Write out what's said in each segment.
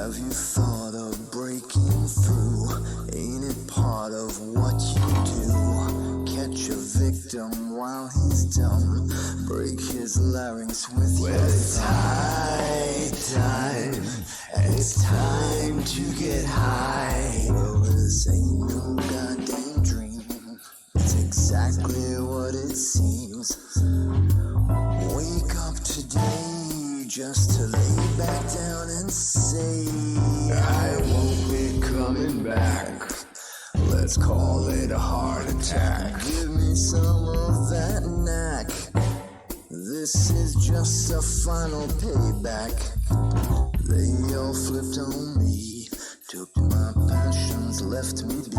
Have you thought of breaking through? Ain't it part of what you do? Catch a victim while he's dumb, break his larynx with your time. It's time to get high. Well, this ain't no goddamn dream. It's exactly what it seems. Wake up today just to lay back down and say, I won't be coming back. Let's call it a heart attack. Give me some of that knack. This is just a final payback. They all flipped on me, took my passions, left me be.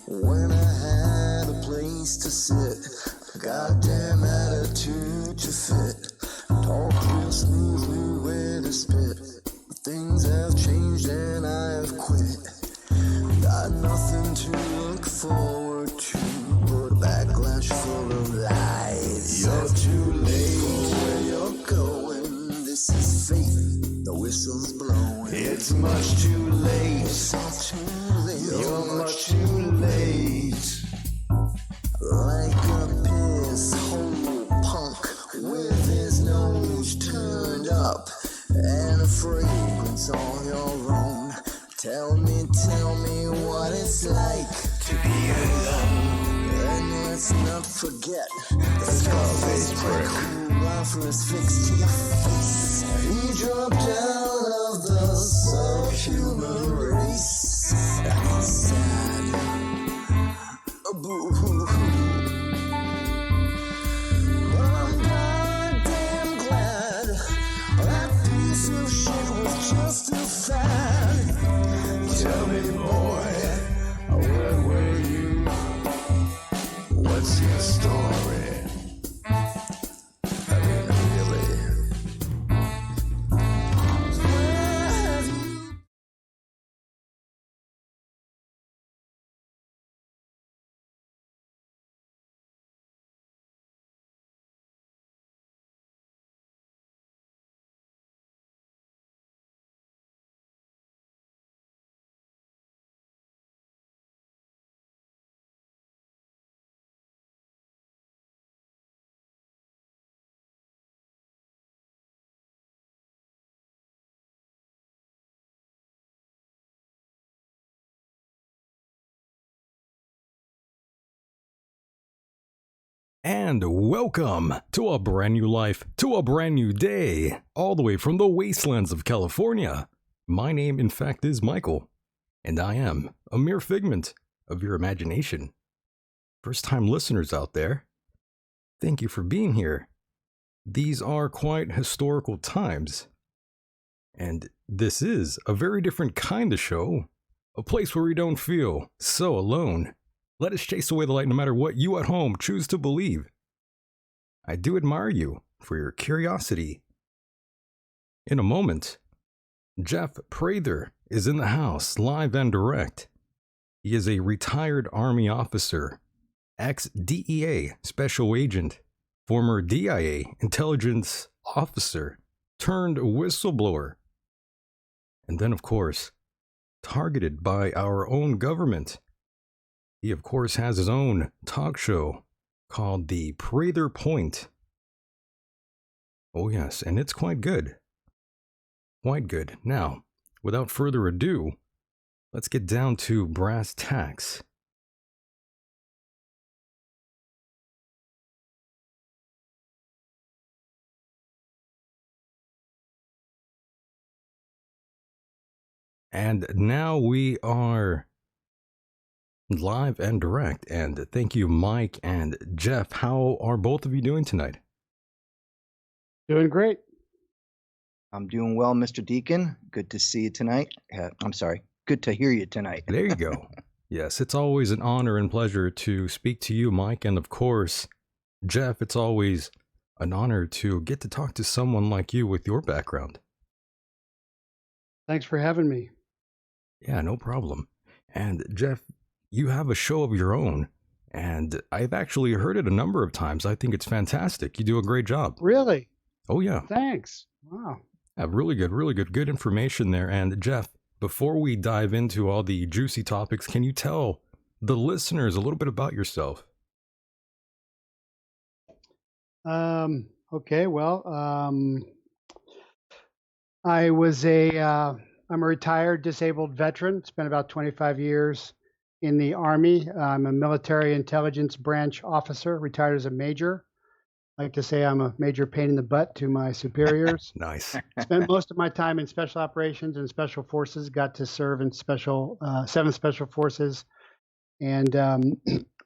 When I had a place to sit, a goddamn attitude to fit. Talk real smoothly where to spit. Things have changed and I have quit. Got nothing to look forward to but backlash full of lies. You're too late where you're going. This is fate, the whistle's blowing. It's much too late. It's all too late. You're much too late. Like a piss hole punk with his nose turned up and a fragrance all your own. Tell me what it's like to be alone. And let's not forget the Scarface prick who offers fixed to your face. He dropped out of the subhuman race. Sad. Boo-hoo-hoo. But I'm goddamn glad that piece of shit was just a fad. Tell me, boy, where were you? What's your story? I mean, really? Where have you? And welcome to a brand new life, to a brand new day, all the way from the wastelands of California. My name, in fact, is Michael, and I am a mere figment of your imagination. First-time listeners out there, thank you for being here. These are quite historical times, and this is a very different kind of show, a place where we don't feel so alone. Let us chase away the light no matter what you at home choose to believe. I do admire you for your curiosity. In a moment, Jeff Prather is in the house, live and direct. He is a retired Army officer, ex-DEA special agent, former DIA intelligence officer, turned whistleblower, and then, of course, targeted by our own government. He, of course, has his own talk show called The Prather Point. Oh, yes, and it's quite good. Quite good. Now, without further ado, let's get down to brass tacks. And now we are live and direct, and thank you, Mike and Jeff. How are both of you doing tonight? Doing great. I'm doing well, Mr. Decon. Good to see you tonight. I'm sorry. Good to hear you tonight. There you go. Yes, it's always an honor and pleasure to speak to you, Mike, and of course, Jeff, it's always an honor to get to talk to someone like you with your background. Thanks for having me. Yeah, no problem. And Jeff, you have a show of your own, and I've actually heard it a number of times. I think it's fantastic. You do a great job. Really? Oh, yeah. Thanks. Wow. Really good information there. And Jeff, before we dive into all the juicy topics, can you tell the listeners a little bit about yourself? Okay, well, I'm a retired disabled veteran. Spent about 25 years in the Army. I'm a military intelligence branch officer, retired as a major. I like to say I'm a major pain in the butt to my superiors. Nice. Spent most of my time in special operations and special forces. Got to serve in 7 special forces, and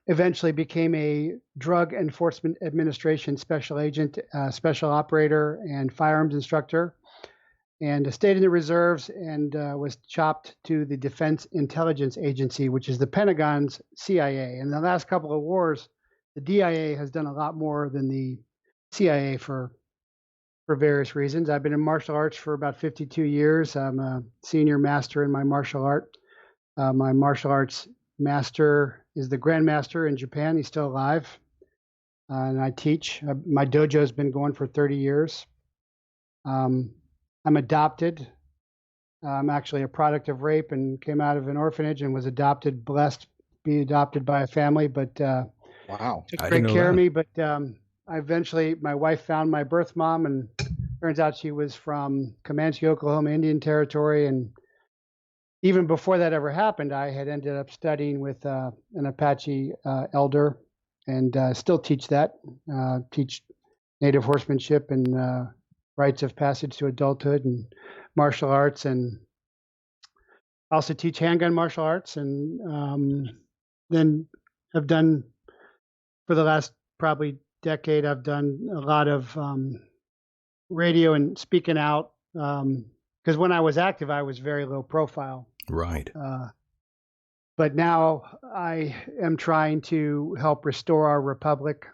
eventually became a Drug Enforcement Administration special agent, special operator, and firearms instructor. And stayed in the reserves and was chopped to the Defense Intelligence Agency, which is the Pentagon's CIA. In the last couple of wars, the DIA has done a lot more than the CIA for various reasons. I've been in martial arts for about 52 years. I'm a senior master in my martial art. My martial arts master is the Grandmaster in Japan. He's still alive. And I teach. My dojo has been going for 30 years. I'm adopted. I'm actually a product of rape and came out of an orphanage and was adopted, blessed to be adopted by a family, but Wow. took I great didn't know care of that. me. But I eventually, my wife found my birth mom, and turns out she was from Comanche, Oklahoma Indian Territory. And even before that ever happened, I had ended up studying with an Apache elder, and still teach that, teach native horsemanship and rites of passage to adulthood and martial arts, and also teach handgun martial arts, and then have done for the last probably decade, I've done a lot of radio and speaking out, because when I was active, I was very low profile. Right. But now I am trying to help restore our republic,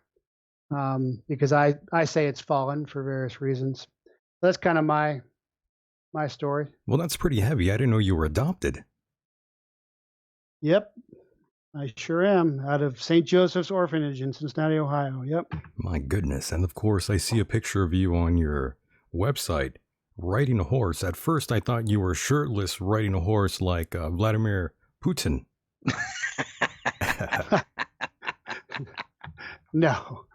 because I say it's fallen for various reasons. That's kind of my story. Well, that's pretty heavy. I didn't know you were adopted. Yep, I sure am, out of St. Joseph's Orphanage in Cincinnati, Ohio. Yep. My goodness. And of course, I see a picture of you on your website riding a horse. At first, I thought you were shirtless riding a horse like Vladimir Putin. No.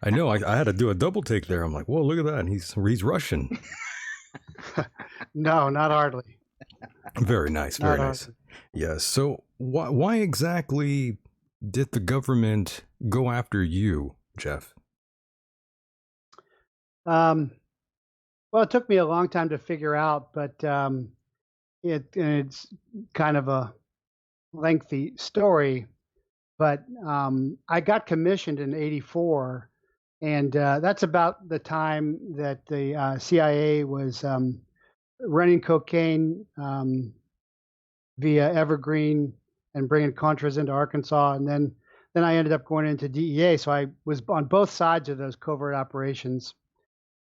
I know. I had to do a double take there. I'm like, whoa, look at that. He's Russian. No, not hardly. Very nice. Very Not nice. hardly. Yes. So why exactly did the government go after you, Jeff? Well, it took me a long time to figure out, but it's kind of a lengthy story. But I got commissioned in '84, and that's about the time that the CIA was running cocaine via Evergreen and bringing Contras into Arkansas, and then I ended up going into DEA. So I was on both sides of those covert operations.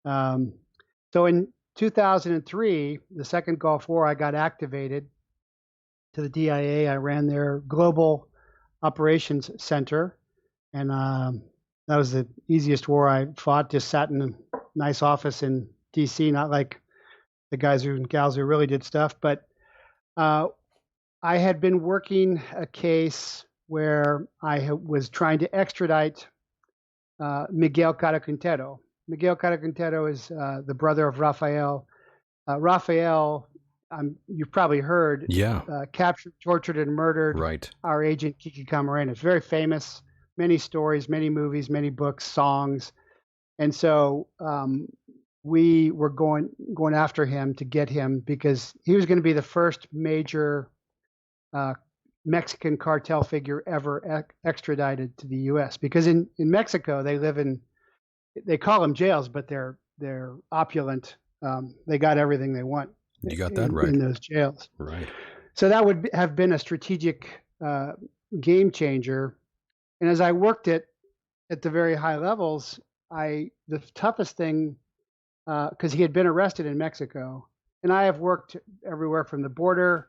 So in 2003, the second Gulf War, I got activated to the DIA. I ran their global operations center, and that was the easiest war I fought. Just sat in a nice office in DC, not like the guys and gals who really did stuff. But I had been working a case where I was trying to extradite Miguel Caro-Quintero. Miguel Caro-Quintero is the brother of Rafael. Rafael, you've probably heard, Yeah. Captured, tortured, and murdered Right. our agent Kiki Camarena. It's very famous, many stories, many movies, many books, songs. And so we were going after him to get him because he was going to be the first major Mexican cartel figure ever extradited to the U.S. Because in Mexico, they call them jails, but they're opulent. They got everything they want. You got that right. In those jails. Right. So that would have been a strategic game changer. And as I worked at the very high levels, the toughest thing, because he had been arrested in Mexico, and I have worked everywhere from the border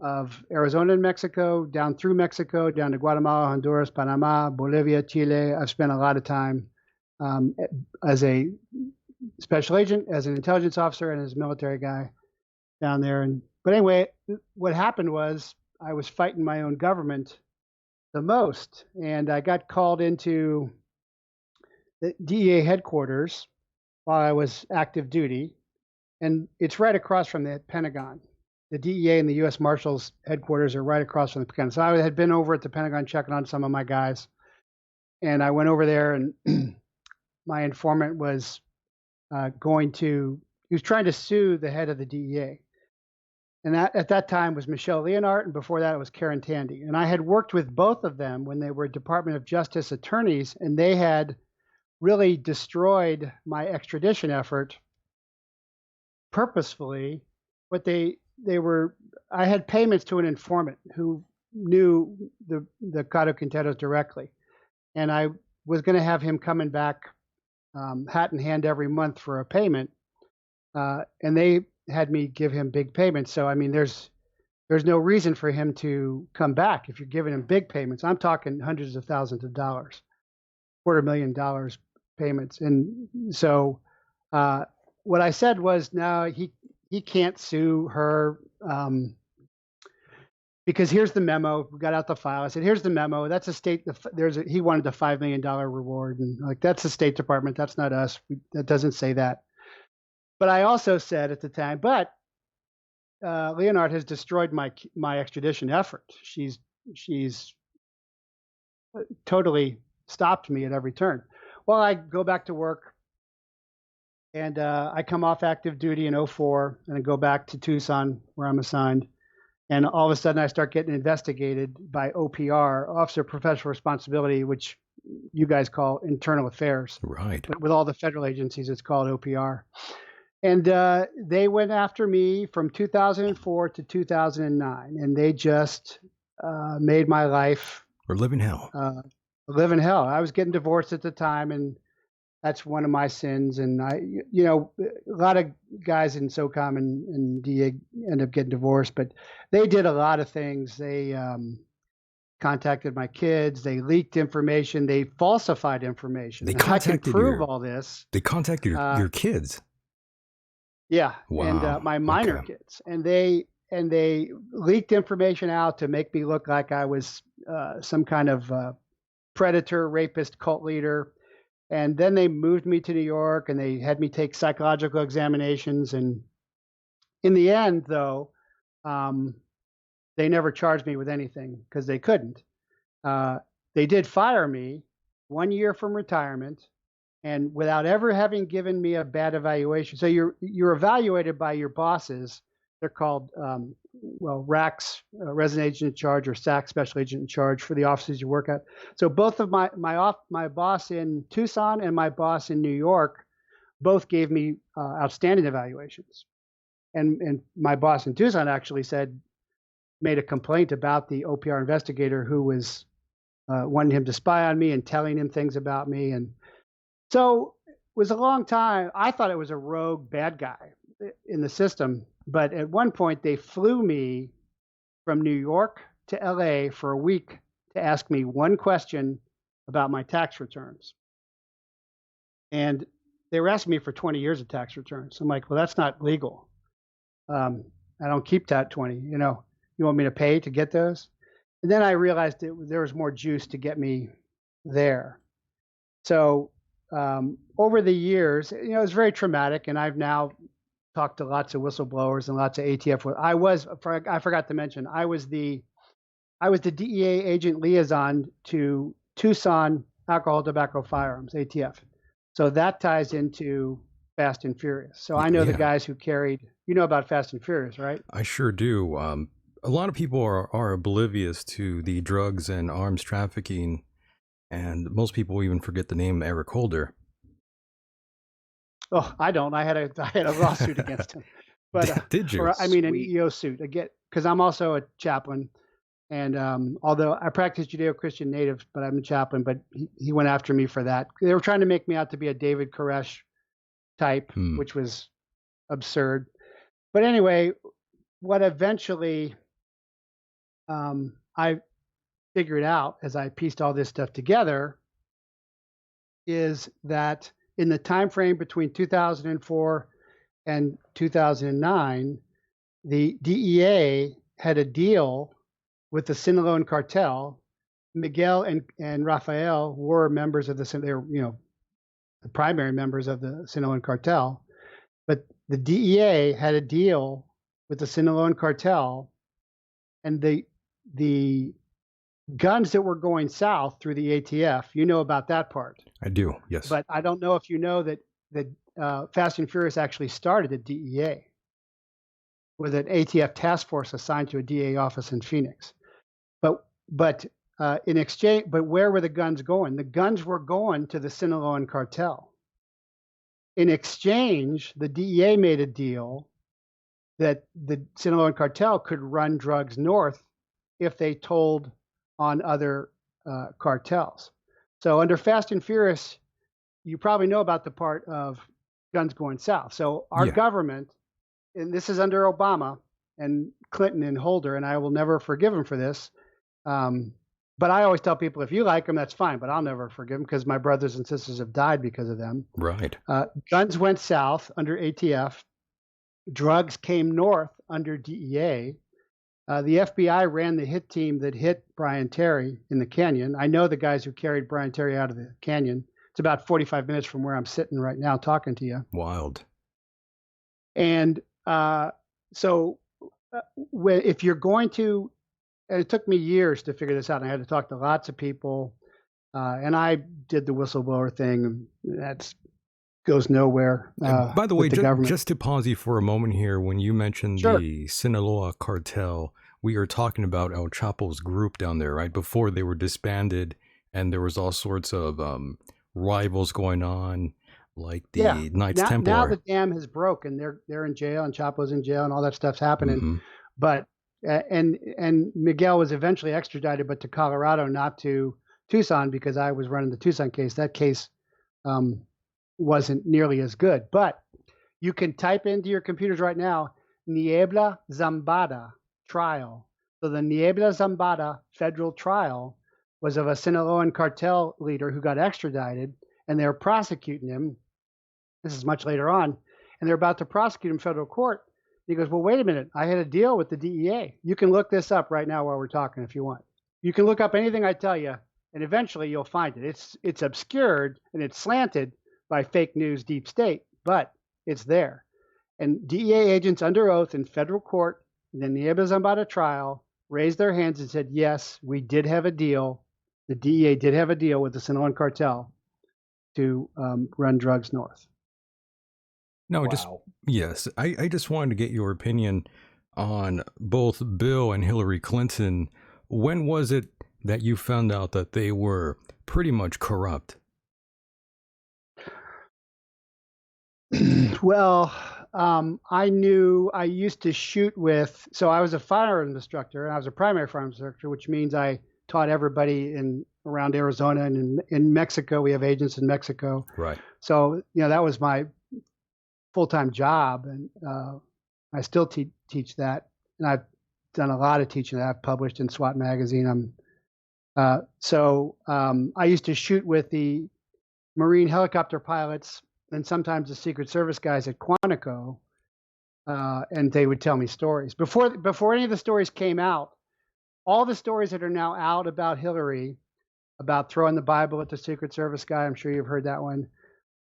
of Arizona and Mexico, down through Mexico, down to Guatemala, Honduras, Panama, Bolivia, Chile. I've spent a lot of time as a special agent, as an intelligence officer, and as a military guy down there. But anyway, what happened was I was fighting my own government the most, and I got called into the DEA headquarters while I was active duty, and it's right across from the Pentagon. The DEA and the U.S. Marshals headquarters are right across from the Pentagon. So I had been over at the Pentagon checking on some of my guys, and I went over there, and my informant was he was trying to sue the head of the DEA. And that at that time was Michelle Leonard, and before that it was Karen Tandy. And I had worked with both of them when they were Department of Justice attorneys, and they had really destroyed my extradition effort purposefully. But I had payments to an informant who knew the Cado Quinteros directly, and I was going to have him coming back hat in hand every month for a payment, and they had me give him big payments. So I mean, there's no reason for him to come back if you're giving him big payments. I'm talking hundreds of thousands of dollars, $250,000 payments. And so what I said was, no, he can't sue her because here's the memo. We got out the file. I said, here's the memo. That's a state. He wanted a $5 million reward, and like, that's the State Department. That's not us. That doesn't say that. But I also said at the time, but Leonard has destroyed my extradition effort. She's totally stopped me at every turn. Well, I go back to work, and I come off active duty in 2004, and I go back to Tucson where I'm assigned. And all of a sudden I start getting investigated by OPR, Officer of Professional Responsibility, which you guys call Internal Affairs. Right. But with all the federal agencies, it's called OPR. And they went after me from 2004 to 2009, and they just made my life. We're living hell. Living hell. I was getting divorced at the time, and that's one of my sins. And a lot of guys in SOCOM and DA end up getting divorced, but they did a lot of things. They contacted my kids. They leaked information. They falsified information. They contacted I can prove your, all this. They contacted your kids. Yeah, wow. And my minor kids, and they leaked information out to make me look like I was some kind of predator, rapist, cult leader. And then they moved me to New York, and they had me take psychological examinations. And in the end, though, they never charged me with anything because they couldn't. They did fire me 1 year from retirement, and without ever having given me a bad evaluation. So you're evaluated by your bosses. They're called RACs, Resident Agent in Charge, or SAC, Special Agent in Charge, for the offices you work at. So both of my boss in Tucson and my boss in New York both gave me outstanding evaluations. And my boss in Tucson actually made a complaint about the OPR investigator who was wanting him to spy on me and telling him things about me. And so it was a long time. I thought it was a rogue bad guy in the system. But at one point, they flew me from New York to LA for a week to ask me one question about my tax returns. And they were asking me for 20 years of tax returns. I'm like, well, that's not legal. I don't keep that 20. You want me to pay to get those? And then I realized there was more juice to get me there. So over the years, it was very traumatic, and I've now talked to lots of whistleblowers and lots of ATF. I forgot to mention, I was the DEA agent liaison to Tucson Alcohol, Tobacco, Firearms, ATF. So that ties into Fast and Furious. So I know the guys who carried, about Fast and Furious, right? I sure do. A lot of people are oblivious to the drugs and arms trafficking, and most people even forget the name Eric Holder. Oh, I don't. I had a lawsuit against him. But did you? An EEO suit again, because I'm also a chaplain, and although I practice Judeo-Christian natives, but I'm a chaplain. But he went after me for that. They were trying to make me out to be a David Koresh type, which was absurd. But anyway, what eventually I figured out as I pieced all this stuff together is that in the time frame between 2004 and 2009, the DEA had a deal with the Sinaloan cartel. Miguel and Rafael were members of they were, the primary members of the Sinaloan cartel, but the DEA had a deal with the Sinaloan cartel, and the guns that were going south through the ATF, you know about that part. I do, yes. But I don't know if you know that Fast and Furious actually started at DEA with an ATF task force assigned to a DEA office in Phoenix. But in exchange, but where were the guns going? The guns were going to the Sinaloan cartel. In exchange, the DEA made a deal that the Sinaloan cartel could run drugs north if they told on other cartels. So under Fast and Furious, you probably know about the part of guns going south. So our government, and this is under Obama and Clinton and Holder, and I will never forgive them for this. But I always tell people, if you like them, that's fine, but I'll never forgive them because my brothers and sisters have died because of them. Right. Guns went south under ATF. Drugs came north under DEA. The FBI ran the hit team that hit Brian Terry in the canyon. I know the guys who carried Brian Terry out of the canyon. It's about 45 minutes from where I'm sitting right now talking to you. Wild. And so if you're going to, and it took me years to figure this out, and I had to talk to lots of people, and I did the whistleblower thing, and that goes nowhere. By the way, just to pause you for a moment here, when you mentioned the Sinaloa cartel, we are talking about El Chapo's group down there, right? Before they were disbanded, and there was all sorts of rivals going on, like the Knights Templar. Now the dam has broken. They're in jail, and Chapo's in jail, and all that stuff's happening. Mm-hmm. But and Miguel was eventually extradited, but to Colorado, not to Tucson, because I was running the Tucson case. That case wasn't nearly as good. But you can type into your computers right now, Niebla Zambada trial. So the Niebla Zambada federal trial was of a Sinaloan cartel leader who got extradited, and they were prosecuting him. This is much later on, and they're about to prosecute him in federal court. He goes, well, wait a minute. I had a deal with the DEA. You can look this up right now while we're talking if you want. You can look up anything I tell you, and eventually you'll find it. It's obscured and it's slanted by fake news deep state, but it's there. And DEA agents under oath in federal court in the Niebla Zambada trial raised their hands and said, yes, we did have a deal. The DEA did have a deal with the Sinaloan cartel to run drugs north. No, wow. I just wanted to get your opinion on both Bill and Hillary Clinton. When was it that you found out that they were pretty much corrupt? Well, I used to shoot with, so I was a firearms instructor, and I was a primary firearms instructor, which means I taught everybody around Arizona, and in Mexico, we have agents in Mexico. Right. So, that was my full-time job, and I still teach that, and I've done a lot of teaching that I've published in SWAT magazine. I used to shoot with the Marine helicopter pilots and sometimes the Secret Service guys at Quantico, and they would tell me stories. Before any of the stories came out, all the stories that are now out about Hillary, about throwing the Bible at the Secret Service guy, I'm sure you've heard that one.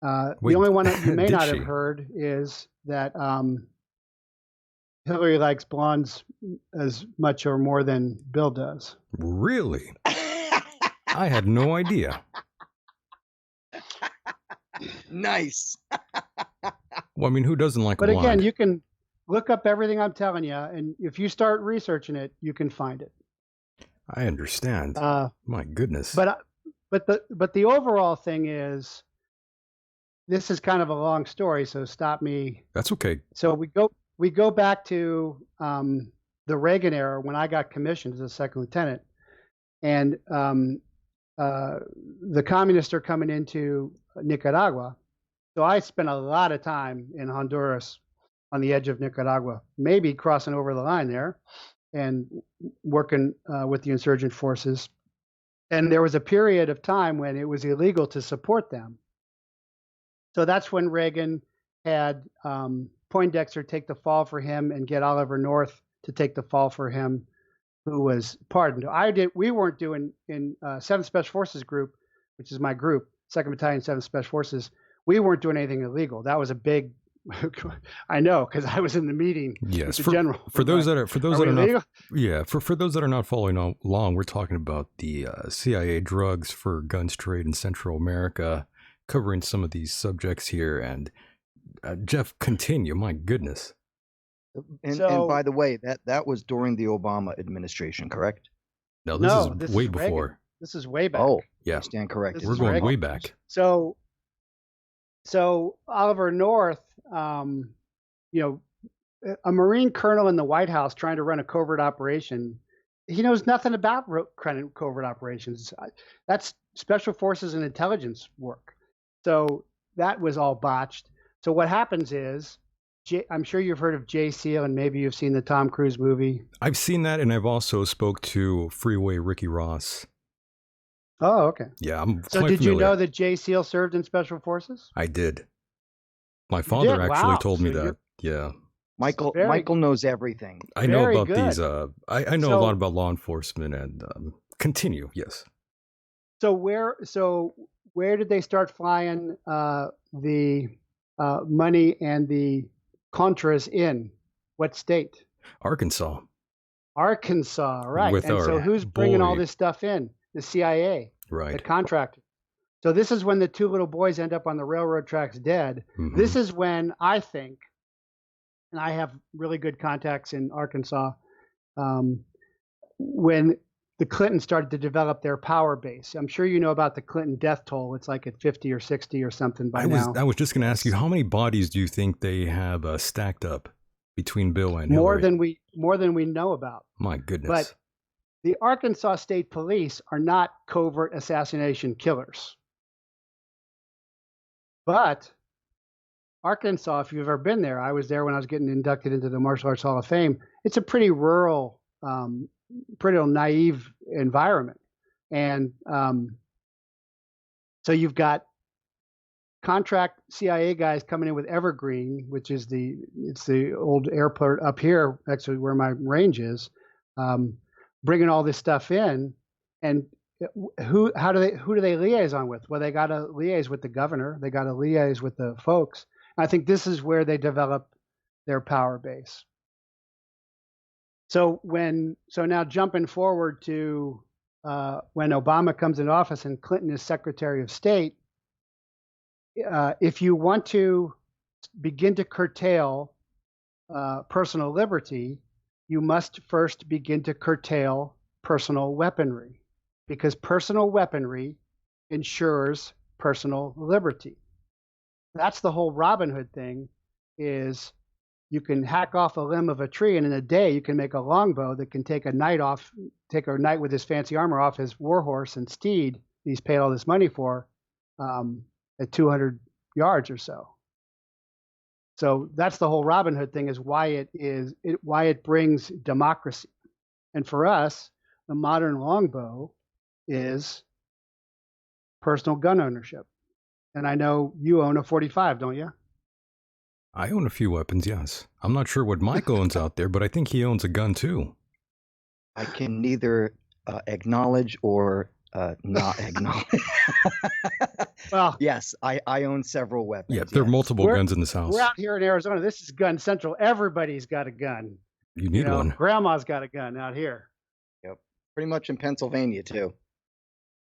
The only one that you may not have heard is that Hillary likes blondes as much or more than Bill does. Really? I had no idea. Nice. Well, I mean, who doesn't like a blonde? But again, you can look up everything I'm telling you, and if you start researching it, you can find it. I understand. My goodness. But the overall thing is, this is kind of a long story, so stop me. That's okay. So we go back to the Reagan era when I got commissioned as a second lieutenant, and the communists are coming into Nicaragua. So I spent a lot of time in Honduras on the edge of Nicaragua, maybe crossing over the line there and working with the insurgent forces. And there was a period of time when it was illegal to support them. So that's when Reagan had Poindexter take the fall for him and get Oliver North to take the fall for him, who was pardoned. We weren't doing in 7th Special Forces Group, which is my group, 2nd Battalion, 7th Special Forces. We weren't doing anything illegal. That was a big. I know, because I was in the meeting. Yes, with the general. For those that are illegal? not, yeah, for those that are not following along, we're talking about the CIA drugs for guns trade in Central America, covering some of these subjects here. And Jeff, continue. My goodness. And by the way, that was during the Obama administration, correct? No, this is way before. Reagan. This is way back. Oh, yeah, I stand corrected. We're going way back. So Oliver North, a Marine colonel in the White House trying to run a covert operation, he knows nothing about covert operations. That's special forces and intelligence work. So that was all botched. So what happens is, I'm sure you've heard of Jay Seal, and maybe you've seen the Tom Cruise movie. I've seen that, and I've also spoke to Freeway Ricky Ross. Oh, okay. Yeah, I'm So quite did familiar. you know that Jay Seal served in special forces? I did. My father actually Wow. told me So that. Yeah. Michael knows everything. I know Very about good. these. I know a lot about law enforcement, and continue. Yes. So where did they start flying the money and the Contras in? What state? Arkansas. Arkansas, right. With And our so who's bringing all boy. this stuff in? The CIA, Right. the contractor. So this is when the two little boys end up on the railroad tracks dead. Mhm. This is when I think, and I have really good contacts in Arkansas, when the Clintons started to develop their power base. I'm sure you know about the Clinton death toll. It's like at 50 or 60 or something by now. I was just going to ask you, how many bodies do you think they have stacked up between Bill and More Hillary? than we know about. My goodness. But the Arkansas State Police are not covert assassination killers. But Arkansas, if you've ever been there, I was there when I was getting inducted into the Martial Arts Hall of Fame. It's a pretty rural, pretty naive environment. And so you've got contract CIA guys coming in with Evergreen, which is the old airport up here, actually where my range is, bringing all this stuff in. And who do they liaison with? Well, they got to liaise with the governor. They got to liaise with the folks. I think this is where they develop their power base. So now jumping forward to when Obama comes into office and Clinton is Secretary of State, if you want to begin to curtail personal liberty, you must first begin to curtail personal weaponry, because personal weaponry ensures personal liberty. That's the whole Robin Hood thing, is you can hack off a limb of a tree, and in a day you can make a longbow that can take a knight with his fancy armor off his warhorse and steed he's paid all this money for at 200 yards or so. So that's the whole Robin Hood thing, is why it brings democracy. And for us, the modern longbow is personal gun ownership. And I know you own a 45, don't you? I own a few weapons, yes. I'm not sure what Mike owns out there, but I think he owns a gun too. I can neither acknowledge or not acknowledge. Well, yes, I own several weapons. Yeah, there are yes. multiple guns in this house. We're out here in Arizona. This is Gun Central. Everybody's got a gun. You need one. Grandma's got a gun out here. Yep, pretty much in Pennsylvania too.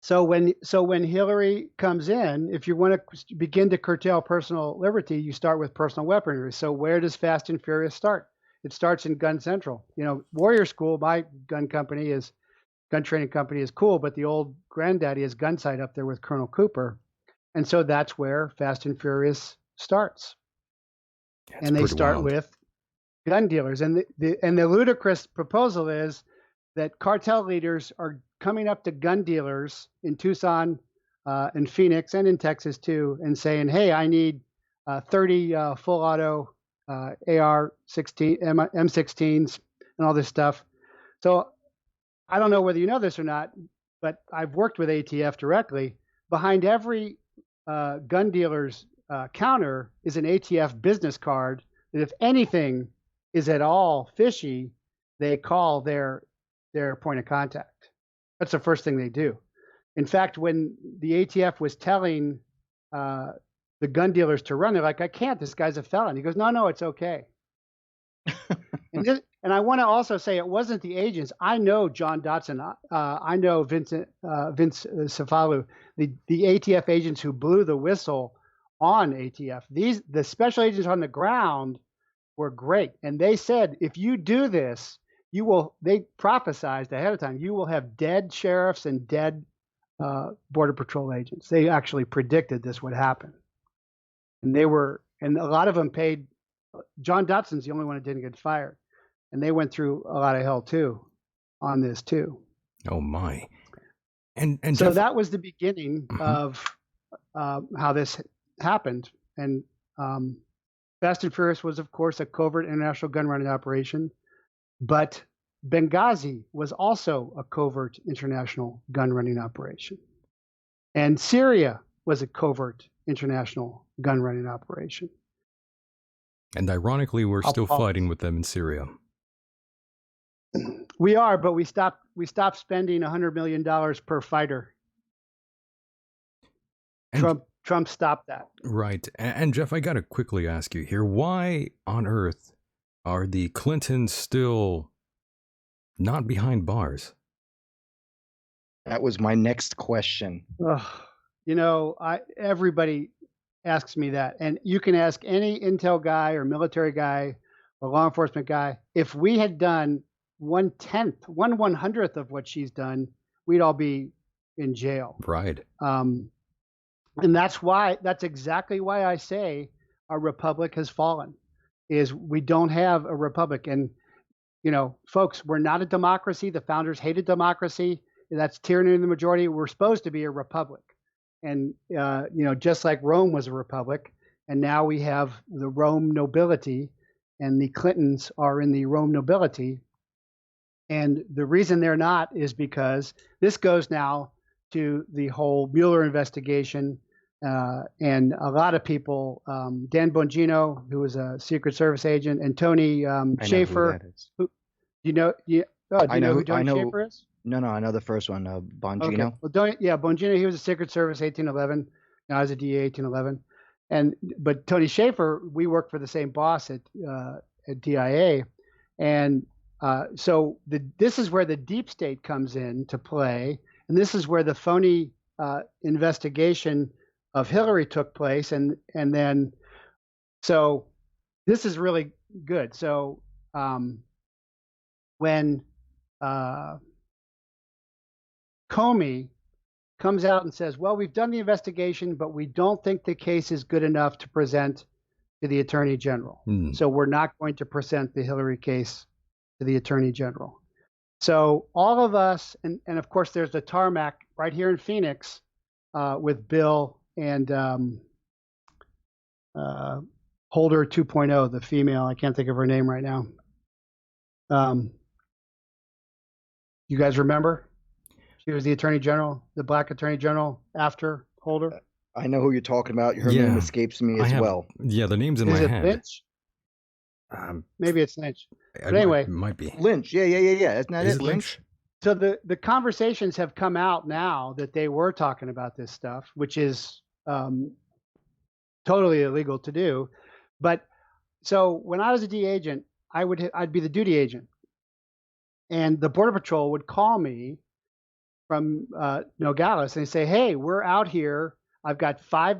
So when Hillary comes in, if you want to begin to curtail personal liberty, you start with personal weaponry. So where does Fast and Furious start? It starts in Gun Central. Warrior School, my gun training company is cool, but the old granddaddy is Gunsight up there with Colonel Cooper. And so that's where Fast and Furious starts. Yeah, and they start with gun dealers. And the ludicrous proposal is that cartel leaders are coming up to gun dealers in Tucson, in Phoenix, and in Texas too, and saying, "Hey, I need 30 full auto AR-16, M16s, and all this stuff." So I don't know whether you know this or not, but I've worked with ATF directly. Behind every gun dealer's counter is an ATF business card that if anything is at all fishy, they call their point of contact. That's the first thing they do. In fact, when the ATF was telling the gun dealers to run, they're like, I can't, this guy's a felon. He goes, no, it's okay. And I want to also say it wasn't the agents. I know John Dotson. I know Vince Cefalu, the ATF agents who blew the whistle on ATF. The special agents on the ground were great. And they said, if you do this, they prophesized ahead of time, you will have dead sheriffs and dead Border Patrol agents. They actually predicted this would happen. And and a lot of them paid. John Dotson's the only one that didn't get fired. And they went through a lot of hell too on this too. Oh my. And so that was the beginning of how this happened. And Fast and Furious was, of course, a covert international gun running operation. But Benghazi was also a covert international gun running operation. And Syria was a covert international gun running operation. And ironically, we're still fighting with them in Syria. We are, but we stopped spending $100 million per fighter. And Trump stopped that. Right. And Jeff, I got to quickly ask you here, why on earth are the Clintons still not behind bars? That was my next question. Everybody asks me that. And you can ask any intel guy or military guy or law enforcement guy. If we had done 1/100th of what she's done, we'd all be in jail. Right. And that's exactly why I say our republic has fallen, is we don't have a republic. And, folks, we're not a democracy. The founders hated democracy. That's tyranny in the majority. We're supposed to be a republic. And, just like Rome was a republic, and now we have the Rome nobility, and the Clintons are in the Rome nobility. And the reason they're not is because this goes now to the whole Mueller investigation. And a lot of people, Dan Bongino, who was a Secret Service agent, and Tony Schaefer. Do you know who Tony Schaefer is? No, I know the first one, Bongino. Okay. Well, Bongino, he was a Secret Service 1811. I was a DA 1811. But Tony Schaefer, we worked for the same boss at DIA. And so this is where the deep state comes in to play. And this is where the phony investigation of Hillary took place. And then, so this is really good. So when Comey comes out and says, well, we've done the investigation, but we don't think the case is good enough to present to the Attorney General. So we're not going to present the Hillary case to the Attorney General. So all of us, and of course there's the tarmac right here in Phoenix with Bill and Holder 2.0, the female, I can't think of her name right now. You guys remember? She was the Attorney General, the Black Attorney General after Holder. I know who you're talking about. Her name escapes me as well. Yeah, the name's in my head. Lynch? Maybe it's Lynch. But anyway. It might be. Lynch. Yeah. Isn't that it, Lynch? So the conversations have come out now that they were talking about this stuff, which is totally illegal to do. But so when I was a DEA agent, I'd be the duty agent. And the Border Patrol would call me from Nogales, and they say, hey, we're out here. I've got 5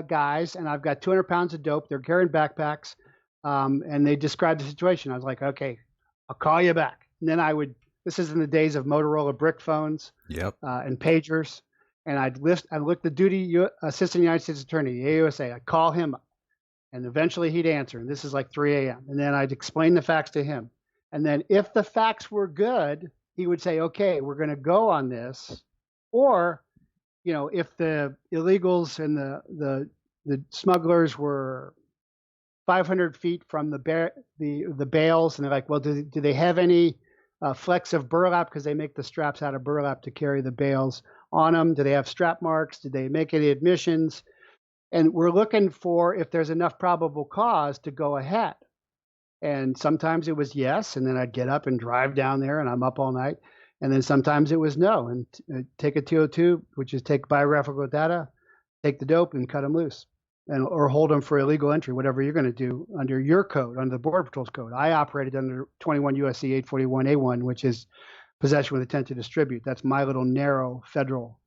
guys, and I've got 200 pounds of dope. They're carrying backpacks, and they described the situation. I was like, okay, I'll call you back. And then this is in the days of Motorola brick phones and pagers, and I'd look the duty Assistant United States Attorney, AUSA. I'd call him up, and eventually he'd answer, and this is like 3 a.m. And then I'd explain the facts to him. And then if the facts were good, he would say, okay, we're going to go on this. Or, if the illegals and the smugglers were 500 feet from the bales, and they're like, well, do they have any flecks of burlap, because they make the straps out of burlap to carry the bales on them? Do they have strap marks? Did they make any admissions? And we're looking for if there's enough probable cause to go ahead. And sometimes it was yes, and then I'd get up and drive down there, and I'm up all night. And then sometimes it was no, and take a 202, which is take biographical data, take the dope, and cut them loose, or hold them for illegal entry, whatever you're going to do under your code, under the Border Patrol's code. I operated under 21 U.S.C. 841A1, which is possession with intent to distribute. That's my little narrow federal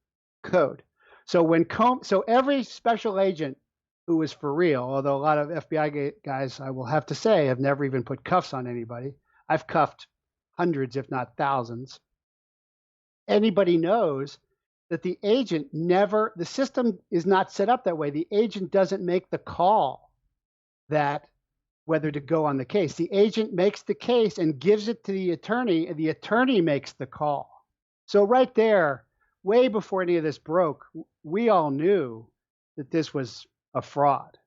code. So every special agent who was for real, although a lot of FBI guys, I will have to say, have never even put cuffs on anybody. I've cuffed hundreds, if not thousands. Anybody knows that the system is not set up that way. The agent doesn't make the call that whether to go on the case. The agent makes the case and gives it to the attorney, and the attorney makes the call. So right there, way before any of this broke, we all knew that this was a fraud.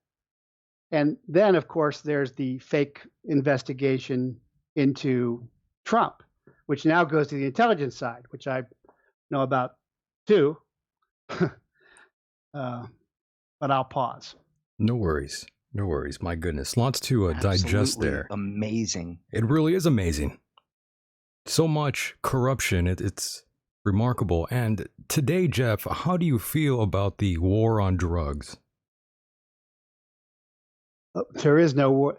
And then, of course, there's the fake investigation into Trump, which now goes to the intelligence side, which I know about too. But I'll pause. No worries. No worries. My goodness. Lots to digest Absolutely there. amazing. It really is amazing. So much corruption. It's remarkable. And today, Jeff, how do you feel about the war on drugs? There is no war.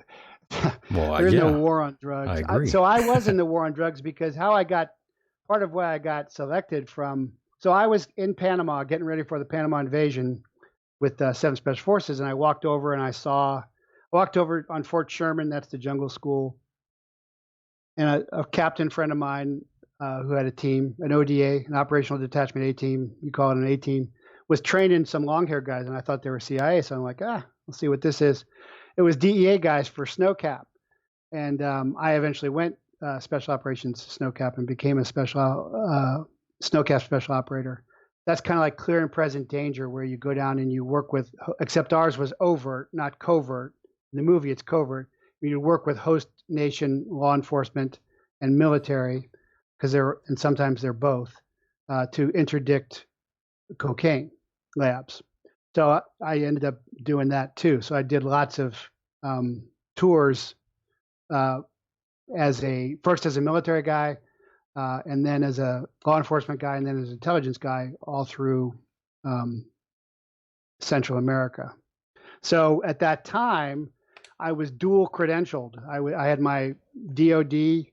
Well, There is no war on drugs. I agree. So I was in the war on drugs because part of why I got selected from. So I was in Panama getting ready for the Panama invasion with 7 Special Forces, and I walked over and I walked over on Fort Sherman, that's the jungle school, and a captain friend of mine who had a team, an ODA, an Operational Detachment A team, you call it an A team, was training some long-haired guys, and I thought they were CIA, so I'm like, let's see what this is. It was DEA guys for SNOCAP, and I eventually went Special Operations SNOCAP and became a SNOCAP Special Operator. That's kind of like clear and present danger, where you go down and you work with, except ours was overt, not covert. In the movie, it's covert. You work with host nation law enforcement and military, and sometimes they're both, to interdict cocaine labs. So I ended up doing that too. So I did lots of tours first as a military guy, and then as a law enforcement guy, and then as an intelligence guy, all through Central America. So at that time, I was dual credentialed. I had my DOD,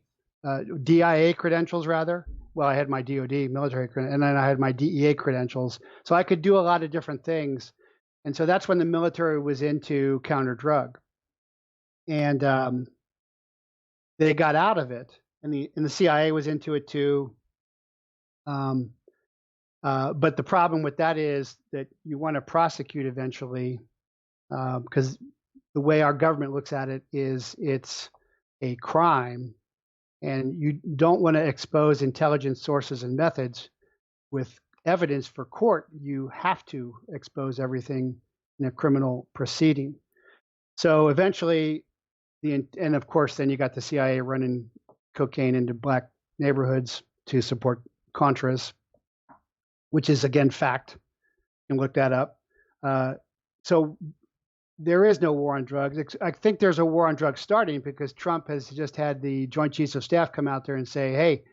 DIA credentials rather. Well, I had my DOD military credentials, and then I had my DEA credentials. So I could do a lot of different things. And so that's when the military was into counter drug. And they got out of it. And the CIA was into it too. But the problem with that is that you want to prosecute eventually, because the way our government looks at it is it's a crime, and you don't want to expose intelligence sources and methods with evidence for court. You have to expose everything in a criminal proceeding. So eventually, and of course, then you got the CIA running cocaine into black neighborhoods to support Contras, which is again fact. You can look that up. So there is no war on drugs. I think there's a war on drugs starting because Trump has just had the Joint Chiefs of Staff come out there and say, hey,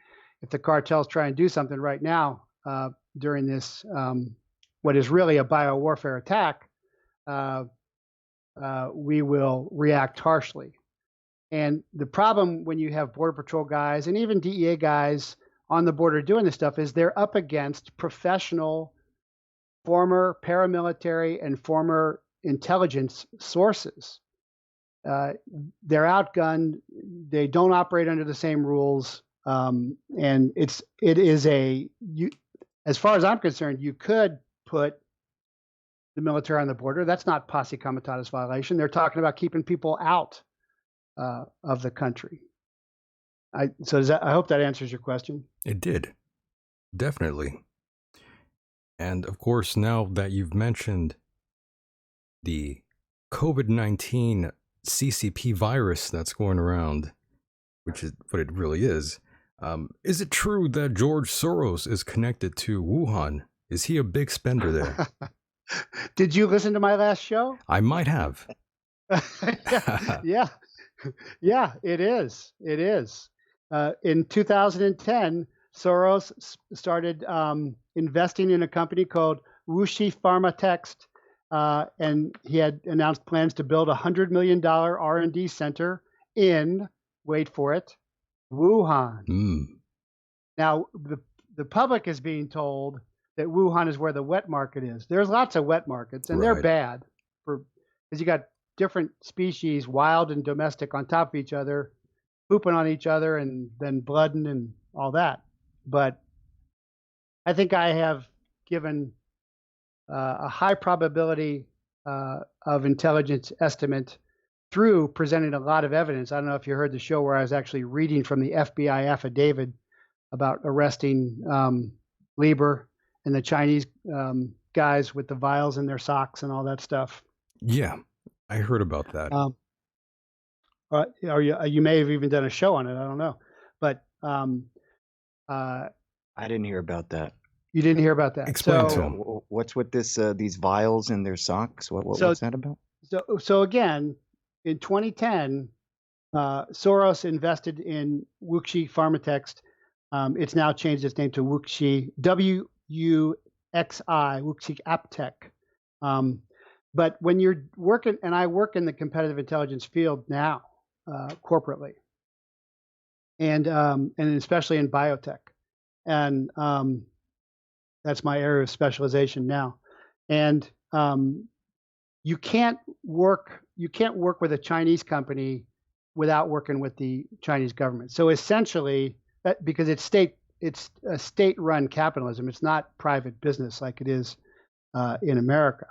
if the cartels try and do something right now during this, what is really a biowarfare attack, we will react harshly. And the problem when you have Border Patrol guys and even DEA guys on the border doing this stuff is they're up against professional, former paramilitary and former intelligence sources. They're outgunned. They don't operate under the same rules. And it is as far as I'm concerned, you could put the military on the border. That's not posse comitatus violation. They're talking about keeping people out of the country. I hope that answers your question. It did. Definitely. And of course, now that you've mentioned the COVID-19 CCP virus that's going around, which is what it really is it true that George Soros is connected to Wuhan? Is he a big spender there? Did you listen to my last show? I might have. Yeah, yeah, it is. It is. In 2010, Soros started investing in a company called Wuxi Pharmatext, and he had announced plans to build a $100 million R&D center in, wait for it, Wuhan. Mm. Now, the public is being told that Wuhan is where the wet market is. There's lots of wet markets, and they're Right. bad because you got different species, wild and domestic, on top of each other, pooping on each other, and then blooding and all that. But I think I have given a high probability of intelligence estimate through presenting a lot of evidence. I don't know if you heard the show where I was actually reading from the FBI affidavit about arresting Lieber and the Chinese guys with the vials in their socks and all that stuff. Yeah, I heard about that. Or you may have even done a show on it. I don't know, but I didn't hear about that. you didn't hear about that. Explain to So, him. What's with this? These vials in their socks? What's that about? so again, in 2010, Soros invested in Wuxi Pharmatext. It's now changed its name to Wuxi, WUXI, Wuxi Aptech. But when you're working, and I work in the competitive intelligence field now, corporately, and especially in biotech, and that's my area of specialization now. And you can't work with a Chinese company without working with the Chinese government. So essentially, because it's a state-run capitalism, it's not private business like it is in America.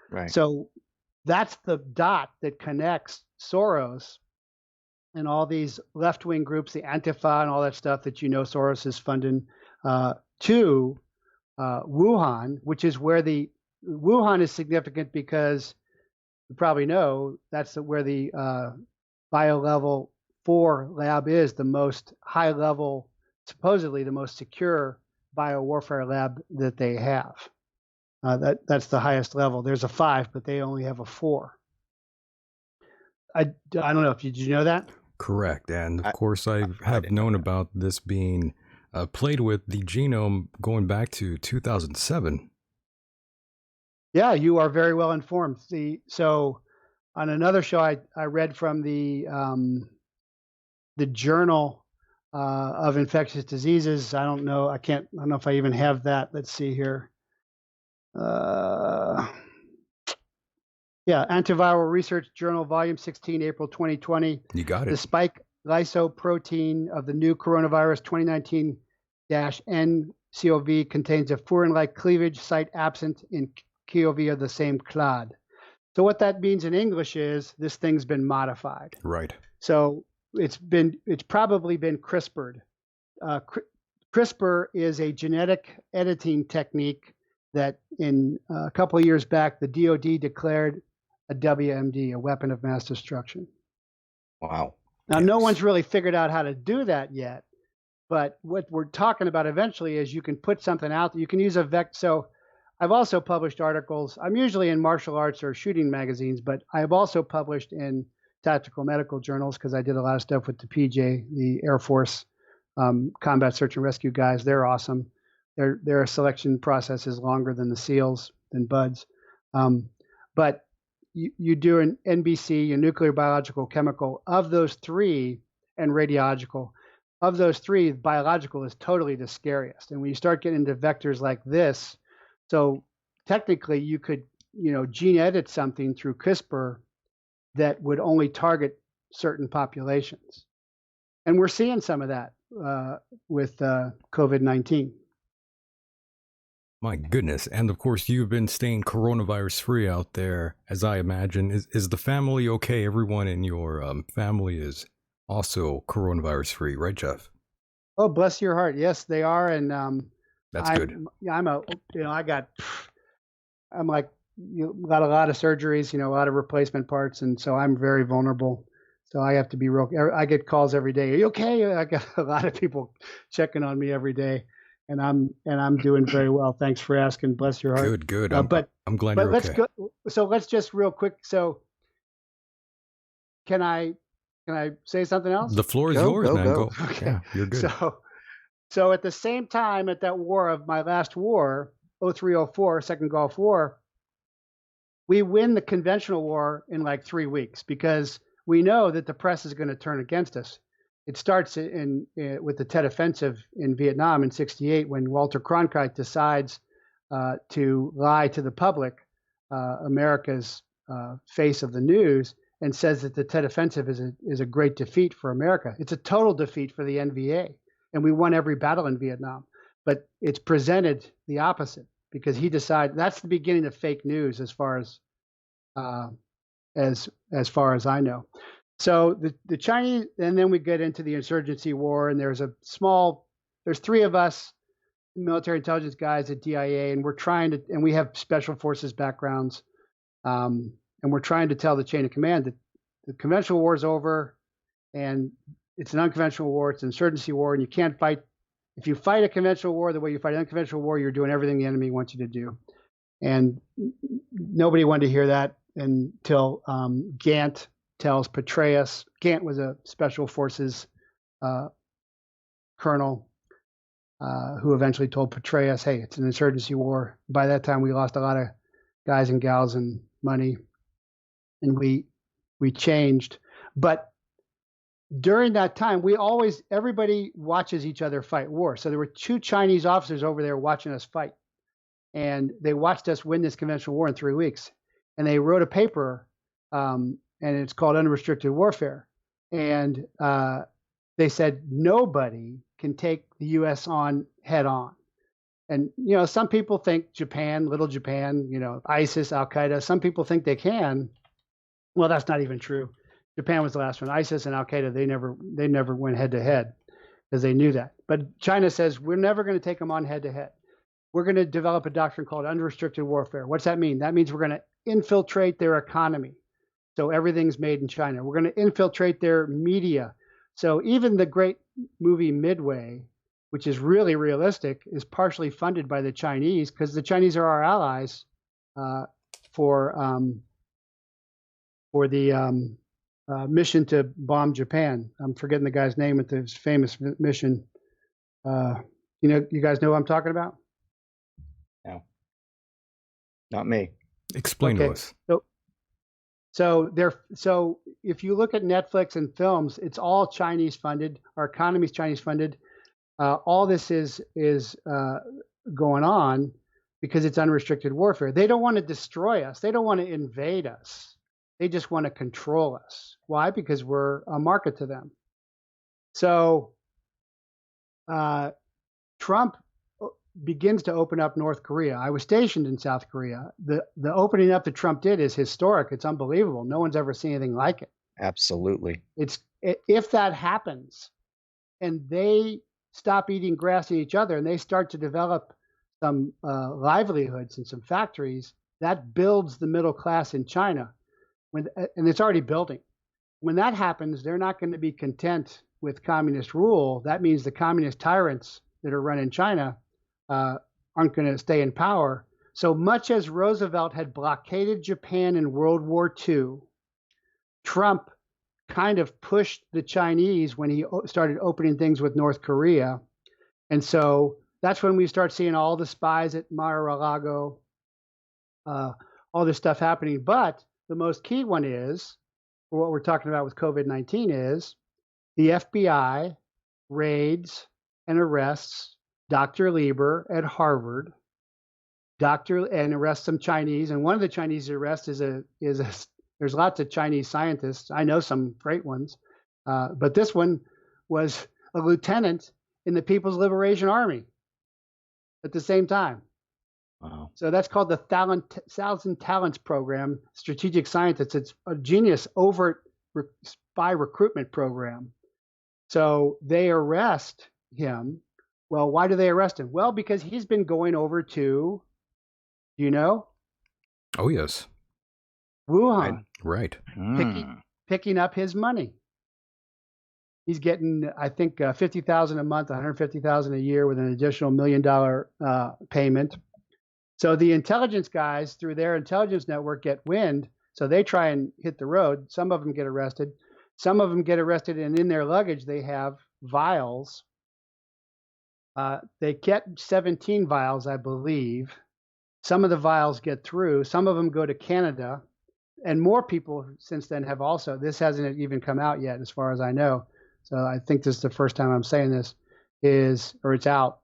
Right. So that's the dot that connects Soros and all these left-wing groups, the Antifa and all that stuff that Soros is funding, to Wuhan, which is where Wuhan is significant because you probably know that's where the BioLevel 4 lab is, the most high level, supposedly the most secure biowarfare lab that they have. That's the highest level. There's a 5, but they only have a 4. I don't know if did you know that? Correct. And of course, I have known about this being played with the genome going back to 2007. Yeah, you are very well informed. So on another show, I read from the Journal of Infectious Diseases. I don't know if I even have that. Let's see here. Yeah, Antiviral Research Journal, Volume 16, April 2020. You got it. The spike lysoprotein of the new coronavirus 2019-nCoV contains a furin-like cleavage site absent in CoV of the same clade. So what that means in English is this thing's been modified. Right. So it's probably been CRISPR'd. CRISPR is a genetic editing technique that in a couple of years back, the DoD declared a WMD, a weapon of mass destruction. Wow. Now, no one's really figured out how to do that yet, but what we're talking about eventually is you can put something out that you can use a vector. So I've also published articles. I'm usually in martial arts or shooting magazines, but I've also published in tactical medical journals because I did a lot of stuff with the PJ, the Air Force combat search and rescue guys. They're awesome. Their selection process is longer than the SEALs, than BUDS. But you do an NBC, a nuclear, biological, chemical. Of those three, and radiological, of those three, biological is totally the scariest. And when you start getting into vectors like this, so technically you could, gene edit something through CRISPR that would only target certain populations. And we're seeing some of that with COVID-19. My goodness. And of course, you've been staying coronavirus free out there, as I imagine. Is the family okay? Everyone in your family is also coronavirus free, right, Jeff? Oh, bless your heart. Yes, they are. And that's good. I'm like, got a lot of surgeries, a lot of replacement parts. And so I'm very vulnerable. So I have to be I get calls every day. Are you okay? I got a lot of people checking on me every day. I'm doing very well. Thanks for asking. Bless your heart. Good, good. But I'm glad but you're let's okay. go. So let's just real quick. So can I say something else? The floor is Go, yours, go, man. go. Go. Okay. Yeah, you're good. So at the same time, at that war of my last war, 0304, Second Gulf War, we win the conventional war in like 3 weeks because we know that the press is going to turn against us. It starts with the Tet Offensive in Vietnam in '68 when Walter Cronkite decides to lie to the public, America's face of the news, and says that the Tet Offensive is a great defeat for America. It's a total defeat for the NVA, and we won every battle in Vietnam. But it's presented the opposite because he decided that's the beginning of fake news as far as far as I know. So the Chinese, and then we get into the insurgency war, and there's 3 of us military intelligence guys at DIA, and and we have special forces backgrounds, and we're trying to tell the chain of command that the conventional war is over, and it's an unconventional war, it's an insurgency war, and you can't fight. If you fight a conventional war the way you fight an unconventional war, you're doing everything the enemy wants you to do. And nobody wanted to hear that until Gant tells Petraeus. Gant was a special forces colonel who eventually told Petraeus, hey, it's an insurgency war. By that time, we lost a lot of guys and gals and money, and we changed. But during that time, everybody watches each other fight war. So there were 2 Chinese officers over there watching us fight, and they watched us win this conventional war in 3 weeks. And they wrote a paper, and it's called Unrestricted Warfare. And they said nobody can take the U.S. on head on. And, some people think Japan, little Japan, ISIS, Al Qaeda, some people think they can. Well, that's not even true. Japan was the last one. ISIS and Al Qaeda, they never went head to head because they knew that. But China says we're never going to take them on head to head. We're going to develop a doctrine called unrestricted warfare. What's that mean? That means we're going to infiltrate their economy. So everything's made in China. We're going to infiltrate their media. So even the great movie Midway, which is really realistic, is partially funded by the Chinese because the Chinese are our allies for the mission to bomb Japan. I'm forgetting the guy's name at this famous mission. You guys know what I'm talking about? No, not me. Explain to us. So if you look at Netflix and films, it's all Chinese funded. Our economy is Chinese funded. All this is going on because it's unrestricted warfare. They don't want to destroy us. They don't want to invade us. They just want to control us. Why? Because we're a market to them. So Trump begins to open up North Korea. I was stationed in South Korea. The opening up that Trump did is historic. It's unbelievable. No one's ever seen anything like it. Absolutely. If that happens and they stop eating grass and each other and they start to develop some livelihoods and some factories, that builds the middle class in China. And it's already building. When that happens, they're not going to be content with communist rule. That means the communist tyrants that are running China aren't going to stay in power. So much as Roosevelt had blockaded Japan in World War II, Trump kind of pushed the Chinese when he started opening things with North Korea. And so that's when we start seeing all the spies at Mar-a-Lago, all this stuff happening. But the most key one is, for what we're talking about with COVID-19, is the FBI raids and arrests Dr. Lieber at Harvard, and arrests some Chinese. And one of the Chinese arrests is there's lots of Chinese scientists. I know some great ones, but this one was a lieutenant in the People's Liberation Army at the same time. Wow. So that's called the Thousand Talents Program, Strategic Scientists. It's a genius overt spy recruitment program. So they arrest him. Well, why do they arrest him? Well, because he's been going over to, Oh, yes. Wuhan, Right. picking up his money. He's getting, I think, $50,000 a month, $150,000 a year with an additional $1 million payment. So the intelligence guys, through their intelligence network, get wind. So they try and hit the road. Some of them get arrested. Some of them get arrested, and in their luggage they have vials. They get 17 vials, I believe. Some of the vials get through. Some of them go to Canada, and more people since then have also. This hasn't even come out yet, as far as I know. So I think this is the first time I'm saying this. It's out.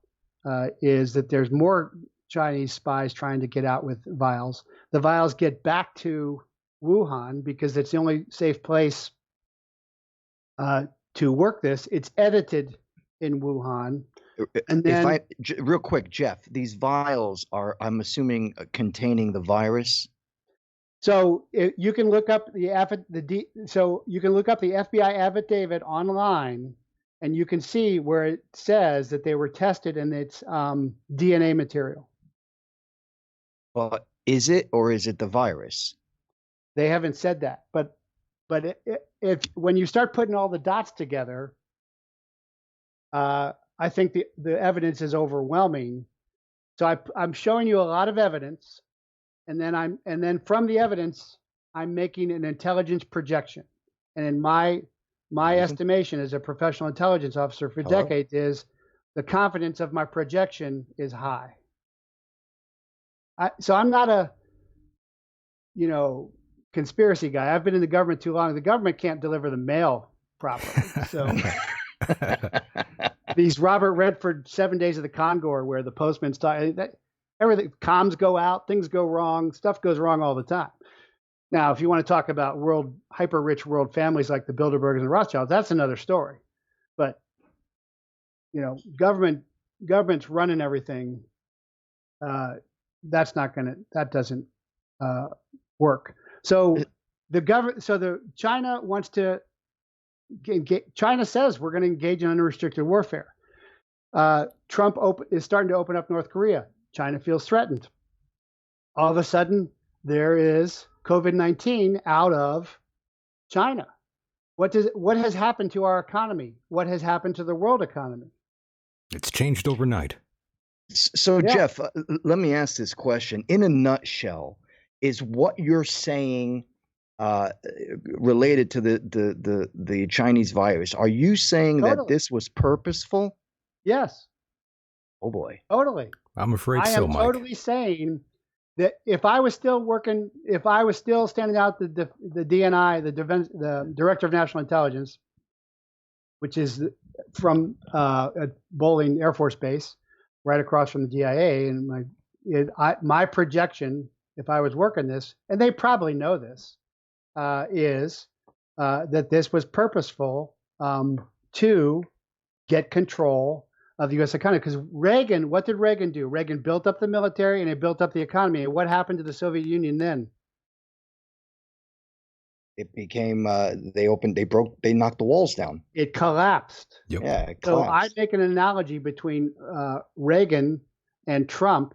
Is that there's more Chinese spies trying to get out with vials. The vials get back to Wuhan because it's the only safe place to work this. It's edited in Wuhan. And then, real quick, Jeff, these vials are, I'm assuming, containing the virus. So you can look up you can look up the FBI affidavit online, and you can see where it says that they were tested and it's DNA material. Well, is it, or is it the virus? They haven't said that, but if when you start putting all the dots together, I think the evidence is overwhelming. So I'm showing you a lot of evidence, and then from the evidence, I'm making an intelligence projection. And in my estimation as a professional intelligence officer for decades is the confidence of my projection is high. So I'm not a, conspiracy guy. I've been in the government too long. The government can't deliver the mail properly. So these Robert Redford 7 Days of the Condor, where the postman's everything, comms go out, things go wrong, stuff goes wrong all the time. Now, if you want to talk about hyper rich world families like the Bilderbergers and Rothschilds, that's another story. But government's running everything. That doesn't work. So China wants to. China says we're going to engage in unrestricted warfare. Trump is starting to open up North Korea. China feels threatened. All of a sudden, there is COVID-19 out of China. What has happened to our economy? What has happened to the world economy? It's changed overnight. So, yeah. Jeff, let me ask this question. In a nutshell, is what you're saying related to the Chinese virus? Are you saying that this was purposeful? Yes. Oh boy. Totally. I'm afraid so, Mike. I am totally saying that if I was still standing out the DNI, the Director of National Intelligence, which is from at Bolling Air Force Base, right across from the DIA, and my projection, if I was working this, and they probably know this, is that this was purposeful to get control of the U.S. economy. Because what did Reagan do? Reagan built up the military and he built up the economy. And what happened to the Soviet Union then? It became they knocked the walls down. It collapsed. Yep. Yeah, it collapsed. So I make an analogy between Reagan and Trump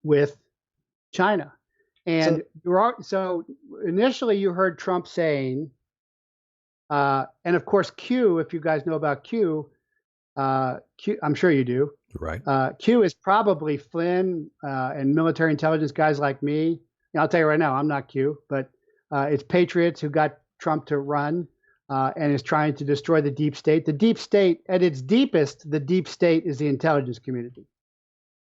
with China. And so initially you heard Trump saying, and of course Q, if you guys know about Q, I'm sure you do. Right. Q is probably Flynn and military intelligence guys like me. And I'll tell you right now, I'm not Q, but it's patriots who got Trump to run and is trying to destroy the deep state. The deep state, at its deepest, the deep state is the intelligence community.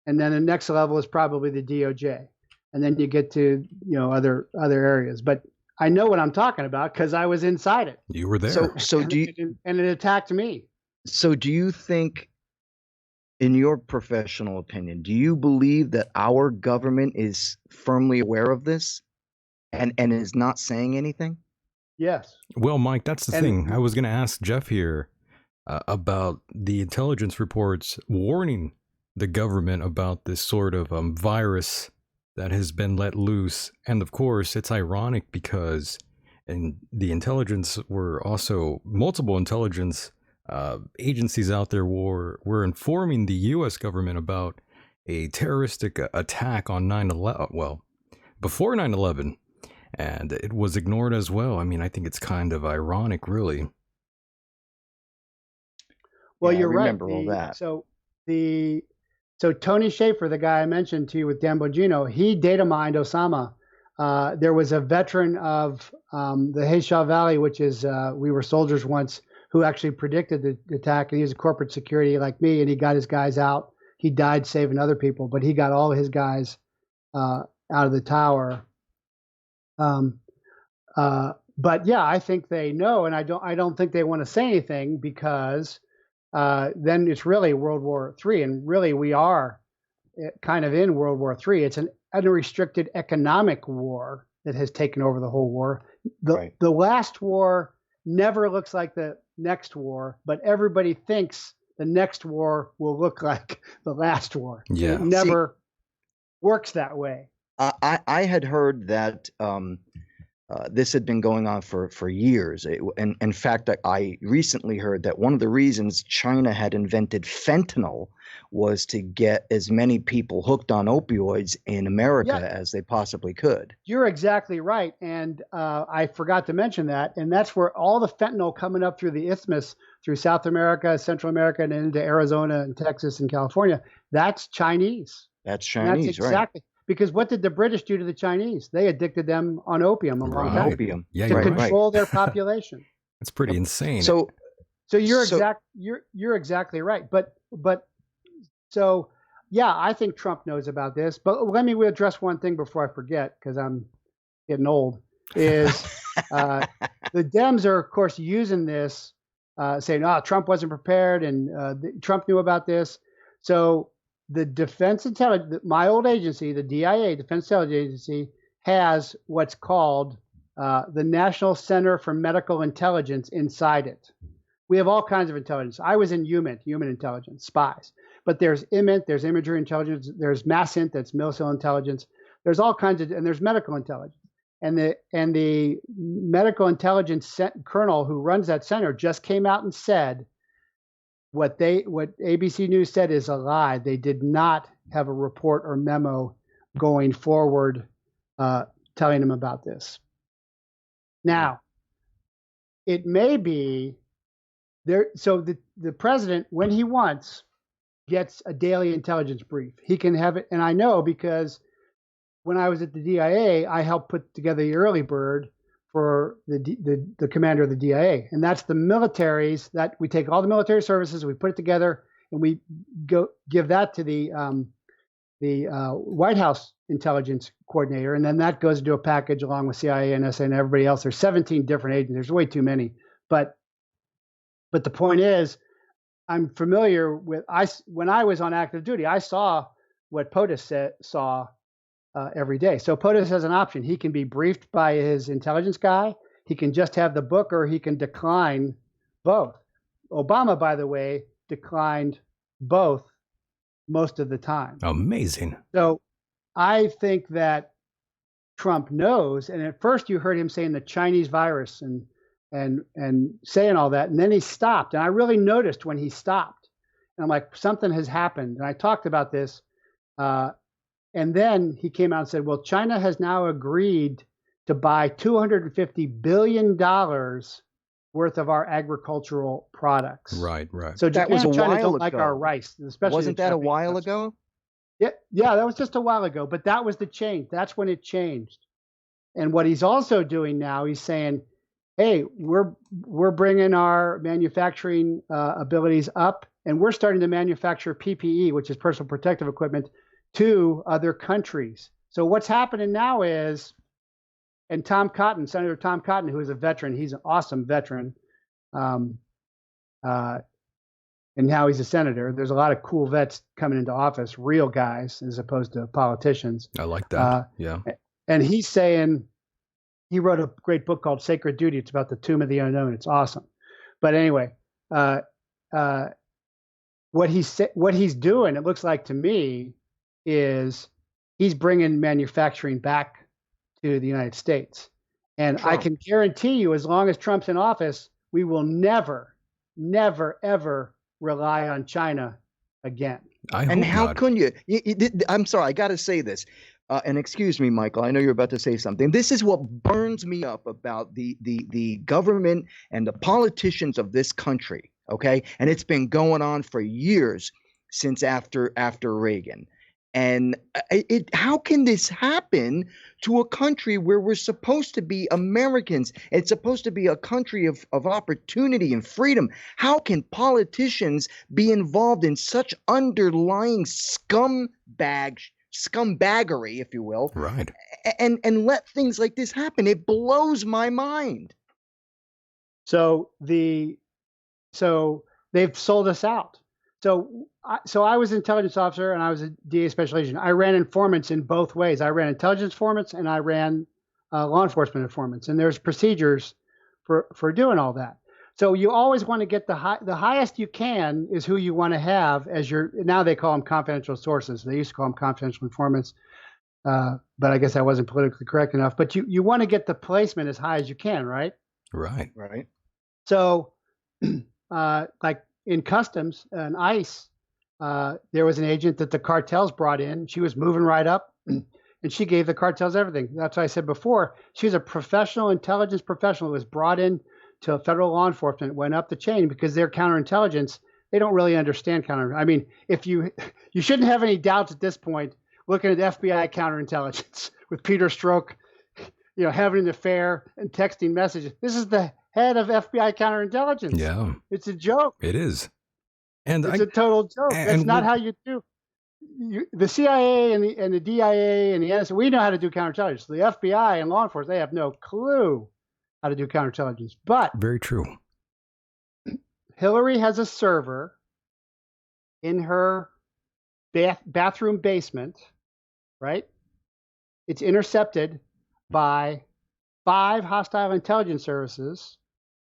And then the next level is probably the DOJ. And then you get to, other areas. But I know what I'm talking about because I was inside it. You were there. So do you, and it attacked me. So do you think, in your professional opinion, do you believe that our government is firmly aware of this and is not saying anything? Yes. Well, Mike, that's the thing. I was going to ask Jeff here about the intelligence reports warning the government about this sort of virus that has been let loose. And of course, it's ironic because the intelligence were also multiple intelligence agencies out there were informing the U.S. government about a terroristic attack on 9/11. Well, before 9/11, and it was ignored as well. I mean, I think it's kind of ironic, really. Well, Yeah, I you're right. remember all that. So Tony Schaefer, the guy I mentioned to you with Dan Bongino, he data mined Osama. There was a veteran of the Hayshaw Valley, which is we were soldiers once, who actually predicted the attack, and he was a corporate security like me, and he got his guys out. He died saving other people, but he got all his guys out of the tower. But yeah, I think they know, and I don't think they want to say anything because then it's really World War III, and really we are kind of in World War III. It's an unrestricted economic war that has taken over the whole war. The last war never looks like the next war, but everybody thinks the next war will look like the last war. Yeah. It never works that way. I had heard that this had been going on for years. And in fact, I recently heard that one of the reasons China had invented fentanyl was to get as many people hooked on opioids in America as they possibly could. You're exactly right. And I forgot to mention that. And that's where all the fentanyl coming up through the isthmus, through South America, Central America, and into Arizona and Texas and California, that's Chinese. That's Chinese, that's exactly. Right. Because what did the British do to the Chinese? They addicted them on opium a long time opium. To control their population. That's pretty insane. So you're exactly right. But so yeah, I think Trump knows about this. But let me address one thing before I forget, because I'm getting old. Is the Dems are of course using this, saying, "Oh, Trump wasn't prepared," and Trump knew about this. So the Defense Intelligence, my old agency, the DIA, Defense Intelligence Agency, has what's called the National Center for Medical Intelligence inside it. We have all kinds of intelligence. I was in UMINT, Human Intelligence, spies. But there's IMINT, there's Imagery Intelligence, there's MASINT, that's Military Intelligence. There's all kinds of, and there's medical intelligence. And the medical intelligence colonel who runs that center just came out and said, what ABC News said is a lie. They did not have a report or memo going forward telling them about this. Now, it may be there. So the president, when he wants, gets a daily intelligence brief. He can have it, and I know because when I was at the DIA, I helped put together the early bird for the commander of the DIA, and that's the militaries that we take all the military services, we put it together, and we go give that to the White House intelligence coordinator, and then that goes into a package along with CIA, NSA, and everybody else. There's 17 different agents. There's way too many, but the point is, I'm familiar with. When I was on active duty, I saw what POTUS saw. Every day. So POTUS has an option. He can be briefed by his intelligence guy. He can just have the book, or he can decline both. Obama, by the way, declined both most of the time. Amazing. So I think that Trump knows. And at first you heard him saying the Chinese virus and saying all that. And then he stopped. And I really noticed when he stopped. And I'm like, something has happened. And I talked about this. And then he came out and said, well, China has now agreed to buy $250 billion worth of our agricultural products. Right. So that was a China while don't ago. like our rice, especially. Wasn't that a while ago? Yeah, that was just a while ago. But that was the change. That's when it changed. And what he's also doing now, he's saying, hey, we're bringing our manufacturing abilities up, and we're starting to manufacture PPE, which is personal protective equipment, to other countries. So what's happening now is, and Tom Cotton, Senator Tom Cotton, who is a veteran, he's an awesome veteran, and now he's a senator. There's a lot of cool vets coming into office, real guys, as opposed to politicians. I like that. Yeah. And he's saying, he wrote a great book called Sacred Duty. It's about the Tomb of the Unknown. It's awesome. But anyway, what he's doing, it looks like to me, is he's bringing manufacturing back to the United States. And Trump. I can guarantee you, as long as Trump's in office, we will never, ever rely on China again. And how couldn't you? I'm sorry, I got to say this. And excuse me, Michael, I know you're about to say something. This is what burns me up about the government and the politicians of this country. Okay. And it's been going on for years since after Reagan. And how can this happen to a country where we're supposed to be Americans? It's supposed to be a country of opportunity and freedom. How can politicians be involved in such underlying scumbaggery, if you will, Right. and let things like this happen? It blows my mind. So they've sold us out. So I was an intelligence officer and I was a DA special agent. I ran informants in both ways. I ran intelligence informants and I ran law enforcement informants. And there's procedures for doing all that. So you always want to get the highest you can is who you want to have as now they call them confidential sources. They used to call them confidential informants, but I guess that wasn't politically correct enough. But you want to get the placement as high as you can, right? Right. Right. So like in customs and ICE, there was an agent that the cartels brought in. She was moving right up and she gave the cartels everything. That's what I said before. She was a professional intelligence professional who was brought in to federal law enforcement, went up the chain because they're counterintelligence. They don't really understand I mean, if you shouldn't have any doubts at this point, looking at FBI counterintelligence with Peter Strzok, having an affair and texting messages. This is the head of FBI counterintelligence. Yeah. It's a joke. It is. And it's a total joke. That's not how you do. The CIA and the DIA and the NSA, we know how to do counterintelligence. The FBI and law enforcement, they have no clue how to do counterintelligence. But very true. Hillary has a server in her bathroom basement, right? It's intercepted by 5 hostile intelligence services,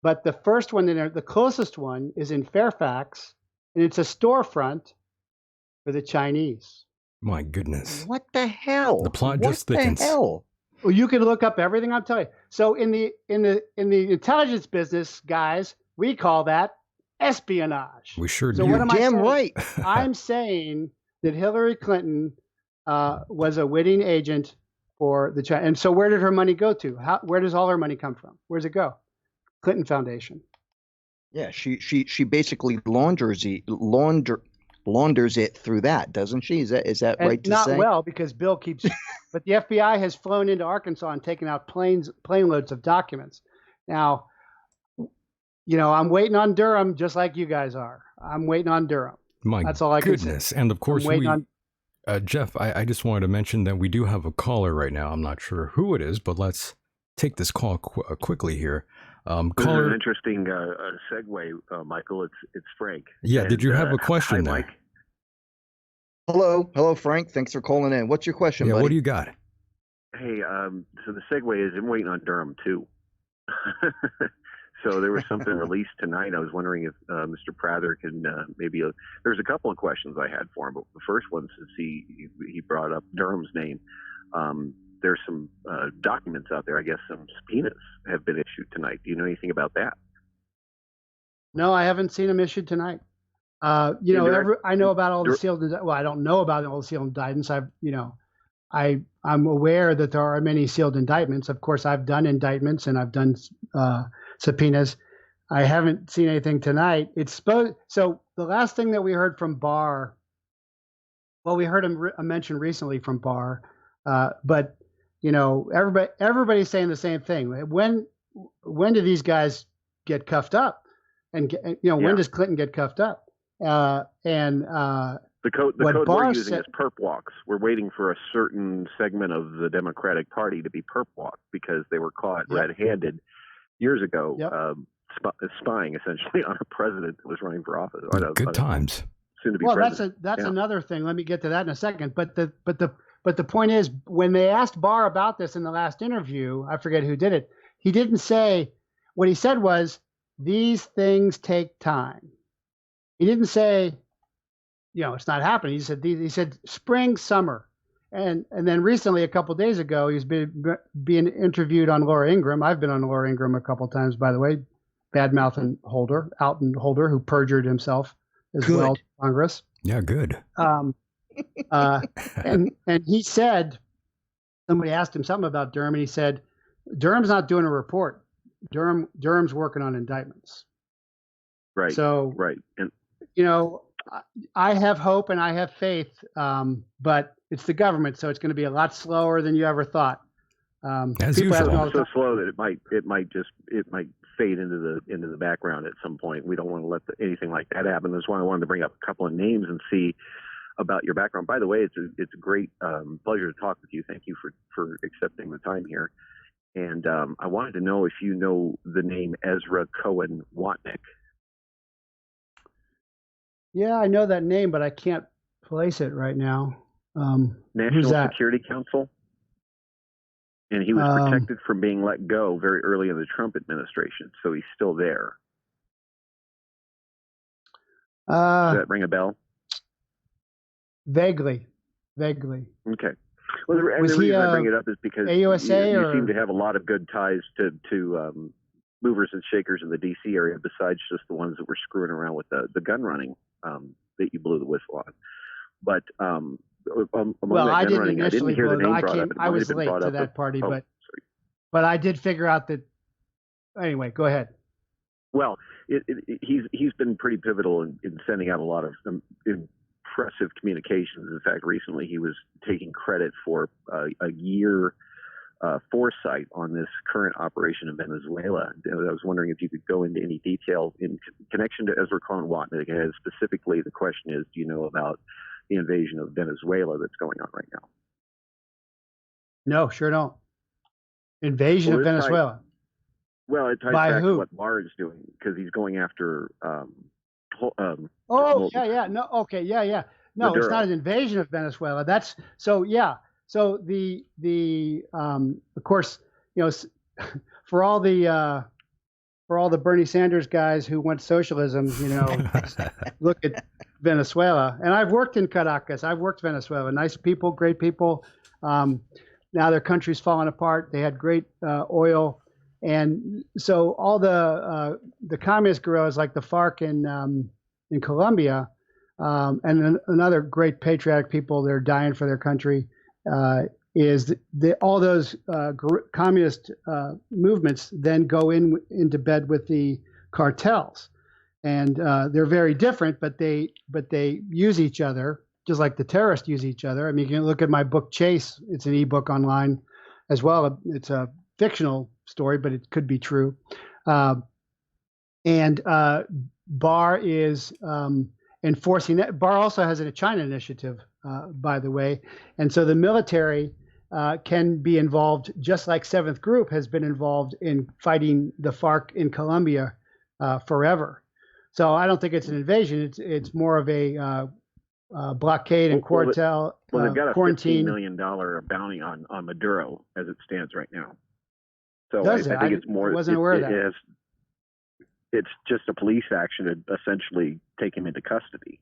but the first one, the closest one, is in Fairfax, and it's a storefront for the Chinese. My goodness! What the hell? The plot just thickens. What the hell? Well, you can look up everything I'm telling you. So in the intelligence business, guys, we call that espionage. We sure so do. What am Damn I saying? right. I'm saying that Hillary Clinton was a witting agent for the China. And so where did her money go to? Where does all her money come from? Where does it go? Clinton Foundation. Yeah, she basically launders it through that, doesn't she? Is that and right to not say? Not well, because Bill keeps. But the FBI has flown into Arkansas and taken out plane loads of documents. Now, I'm waiting on Durham, just like you guys are. I'm waiting on Durham. That's all I can say. And of course, Jeff, I just wanted to mention that we do have a caller right now. I'm not sure who it is, but let's take this call quickly here. This is an interesting segue, Michael. It's Frank. Yeah, did you have a question hi, there? Mike. Hello, Frank. Thanks for calling in. What's your question, buddy? What do you got? Hey, so the segue is I'm waiting on Durham too. So there was something released tonight. I was wondering if Mr. Prather can maybe. There's a couple of questions I had for him, but the first one, since he brought up Durham's name, there's some documents out there. I guess some subpoenas have been issued tonight. Do you know anything about that? No, I haven't seen them issued tonight. I know about all the sealed. Well, I don't know about all the sealed indictments. I'm aware that there are many sealed indictments. Of course, I've done indictments and I've done subpoenas. I haven't seen anything tonight. So the last thing that we heard from Barr, well, we heard him mention recently from Barr, but everybody's saying the same thing. When do these guys get cuffed up? And when does Clinton get cuffed up? The code we're using is perp walks. We're waiting for a certain segment of the Democratic Party to be perp walked because they were caught red-handed years ago, spying essentially on a president that was running for office. Good times. Soon to be president. That's another thing. Let me get to that in a second. But the point is, when they asked Barr about this in the last interview, I forget who did it. He didn't say. What he said was, "These things take time." He didn't say, it's not happening. He said spring, summer. And then recently, a couple of days ago, he's being interviewed on Laura Ingraham. I've been on Laura Ingraham a couple of times, by the way, bad-mouthing Alton Holder, who perjured himself as well to Congress. Yeah, good. And he said, somebody asked him something about Durham, and he said, Durham's not doing a report. Durham's working on indictments. Right. So, right. And you know, I have hope and I have faith, but it's the government, so it's going to be a lot slower than you ever thought. As People ask me usual. all the so time, slow that it might fade into the background at some point. We don't want to let anything like that happen. That's why I wanted to bring up a couple of names and see about your background. By the way, it's a great pleasure to talk with you. Thank you for accepting the time here. And I wanted to know if you know the name Ezra Cohen Watnick. yeah, I know that name, but I can't place it right now. Who's National that? Security Council. And he was protected from being let go very early in the Trump administration, so he's still there. Does that ring a bell? Vaguely. Okay. Well, and Was the he reason I bring it up is because AUSA you seem to have a lot of good ties to movers and shakers in the D.C. area, besides just the ones that were screwing around with the gun running that you blew the whistle on. But well, I didn't running, initially I didn't hear the blow name brought up. I was late to that party, but I did figure out that. Anyway, go ahead. Well, he's been pretty pivotal in sending out a lot of impressive communications. In fact, recently he was taking credit for a year foresight on this current operation in Venezuela. I was wondering if you could go into any detail in connection to Ezra Cohen Watnick. Specifically, the question is, do you know about the invasion of Venezuela that's going on right now? No, sure don't. Invasion of Venezuela. Well, it ties back to what Barr is doing, because he's going after. Yeah. No, okay, yeah. No, Maduro. It's not an invasion of Venezuela. That's so. Yeah. So the of course, you know, for all the Bernie Sanders guys who want socialism, you know, look at Venezuela. And I've worked in Caracas. I've worked Venezuela. Nice people, great people. Now their country's falling apart. They had great oil. And so all the communist guerrillas like the FARC in Colombia, and another great patriotic people that are dying for their country, is all those communist movements then go into bed with the cartels, and they're very different, but they use each other just like the terrorists use each other. I mean, you can look at my book Chase. It's an ebook online as well. It's a fictional story, but it could be true. And Barr is enforcing that. Barr also has a China initiative, by the way. And so the military can be involved, just like 7th Group has been involved in fighting the FARC in Colombia forever. So I don't think it's an invasion. It's more of a blockade and cartel. Well, they've got a quarantine. $15 million bounty on Maduro as it stands right now. So I think it's more. I wasn't aware of that. It's just a police action to essentially take him into custody.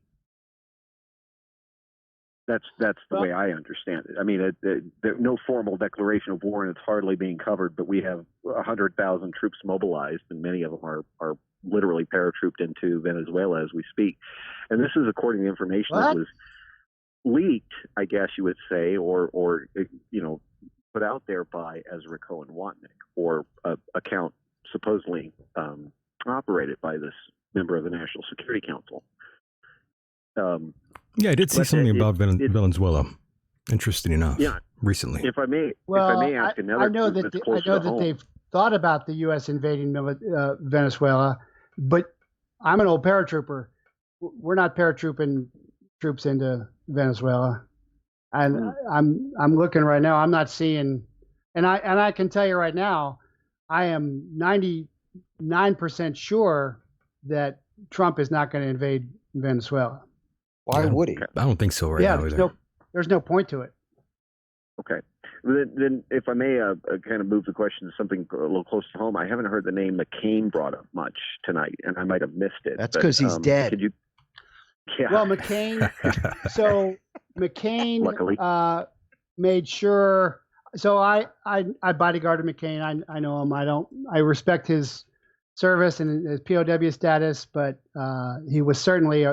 That's the way I understand it. I mean, there's no formal declaration of war, and it's hardly being covered. But we have 100,000 troops mobilized, and many of them are literally paratrooped into Venezuela as we speak. And this is according to information that was leaked, I guess you would say, or put out there by Ezra Cohen Watnick, or account supposedly operated by this member of the National Security Council. Yeah, I did see something about Venezuela. Interesting enough. Yeah, recently. If I may ask another. I know that they've thought about the U.S. invading Venezuela, but I'm an old paratrooper. We're not paratrooping troops into Venezuela, and I'm looking right now. I'm not seeing, and I can tell you right now, I am 99% sure that Trump is not going to invade Venezuela. Why would he? I don't think so right now either. There's no point to it. Okay. Then if I may kind of move the question to something a little close to home, I haven't heard the name McCain brought up much tonight, and I might have missed it. That's because he's dead. Could you? Yeah. Well, McCain. So McCain made sure. So I bodyguarded McCain. I know him. I respect his service and his POW status, but he was certainly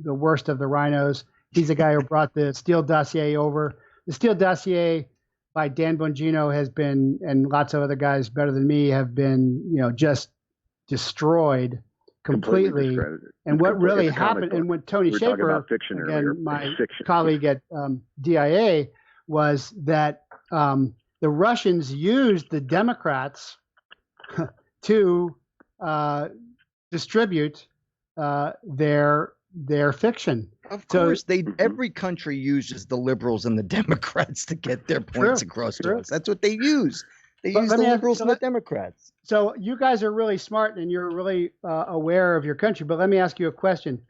the worst of the rhinos. He's the guy who brought the Steele dossier over. The Steele dossier by Dan Bongino has been, and lots of other guys better than me have been, just destroyed completely. discredited. And what really It's a comic happened, book. and when Tony We were talking Schaefer, about fiction earlier. again, my Fiction. colleague at DIA, was that the Russians used the Democrats to distribute their fiction. Of course, every country uses the liberals and the Democrats to get their points across to us. That's what they use. They use the liberals and the Democrats. So you guys are really smart and you're really aware of your country. But let me ask you a question: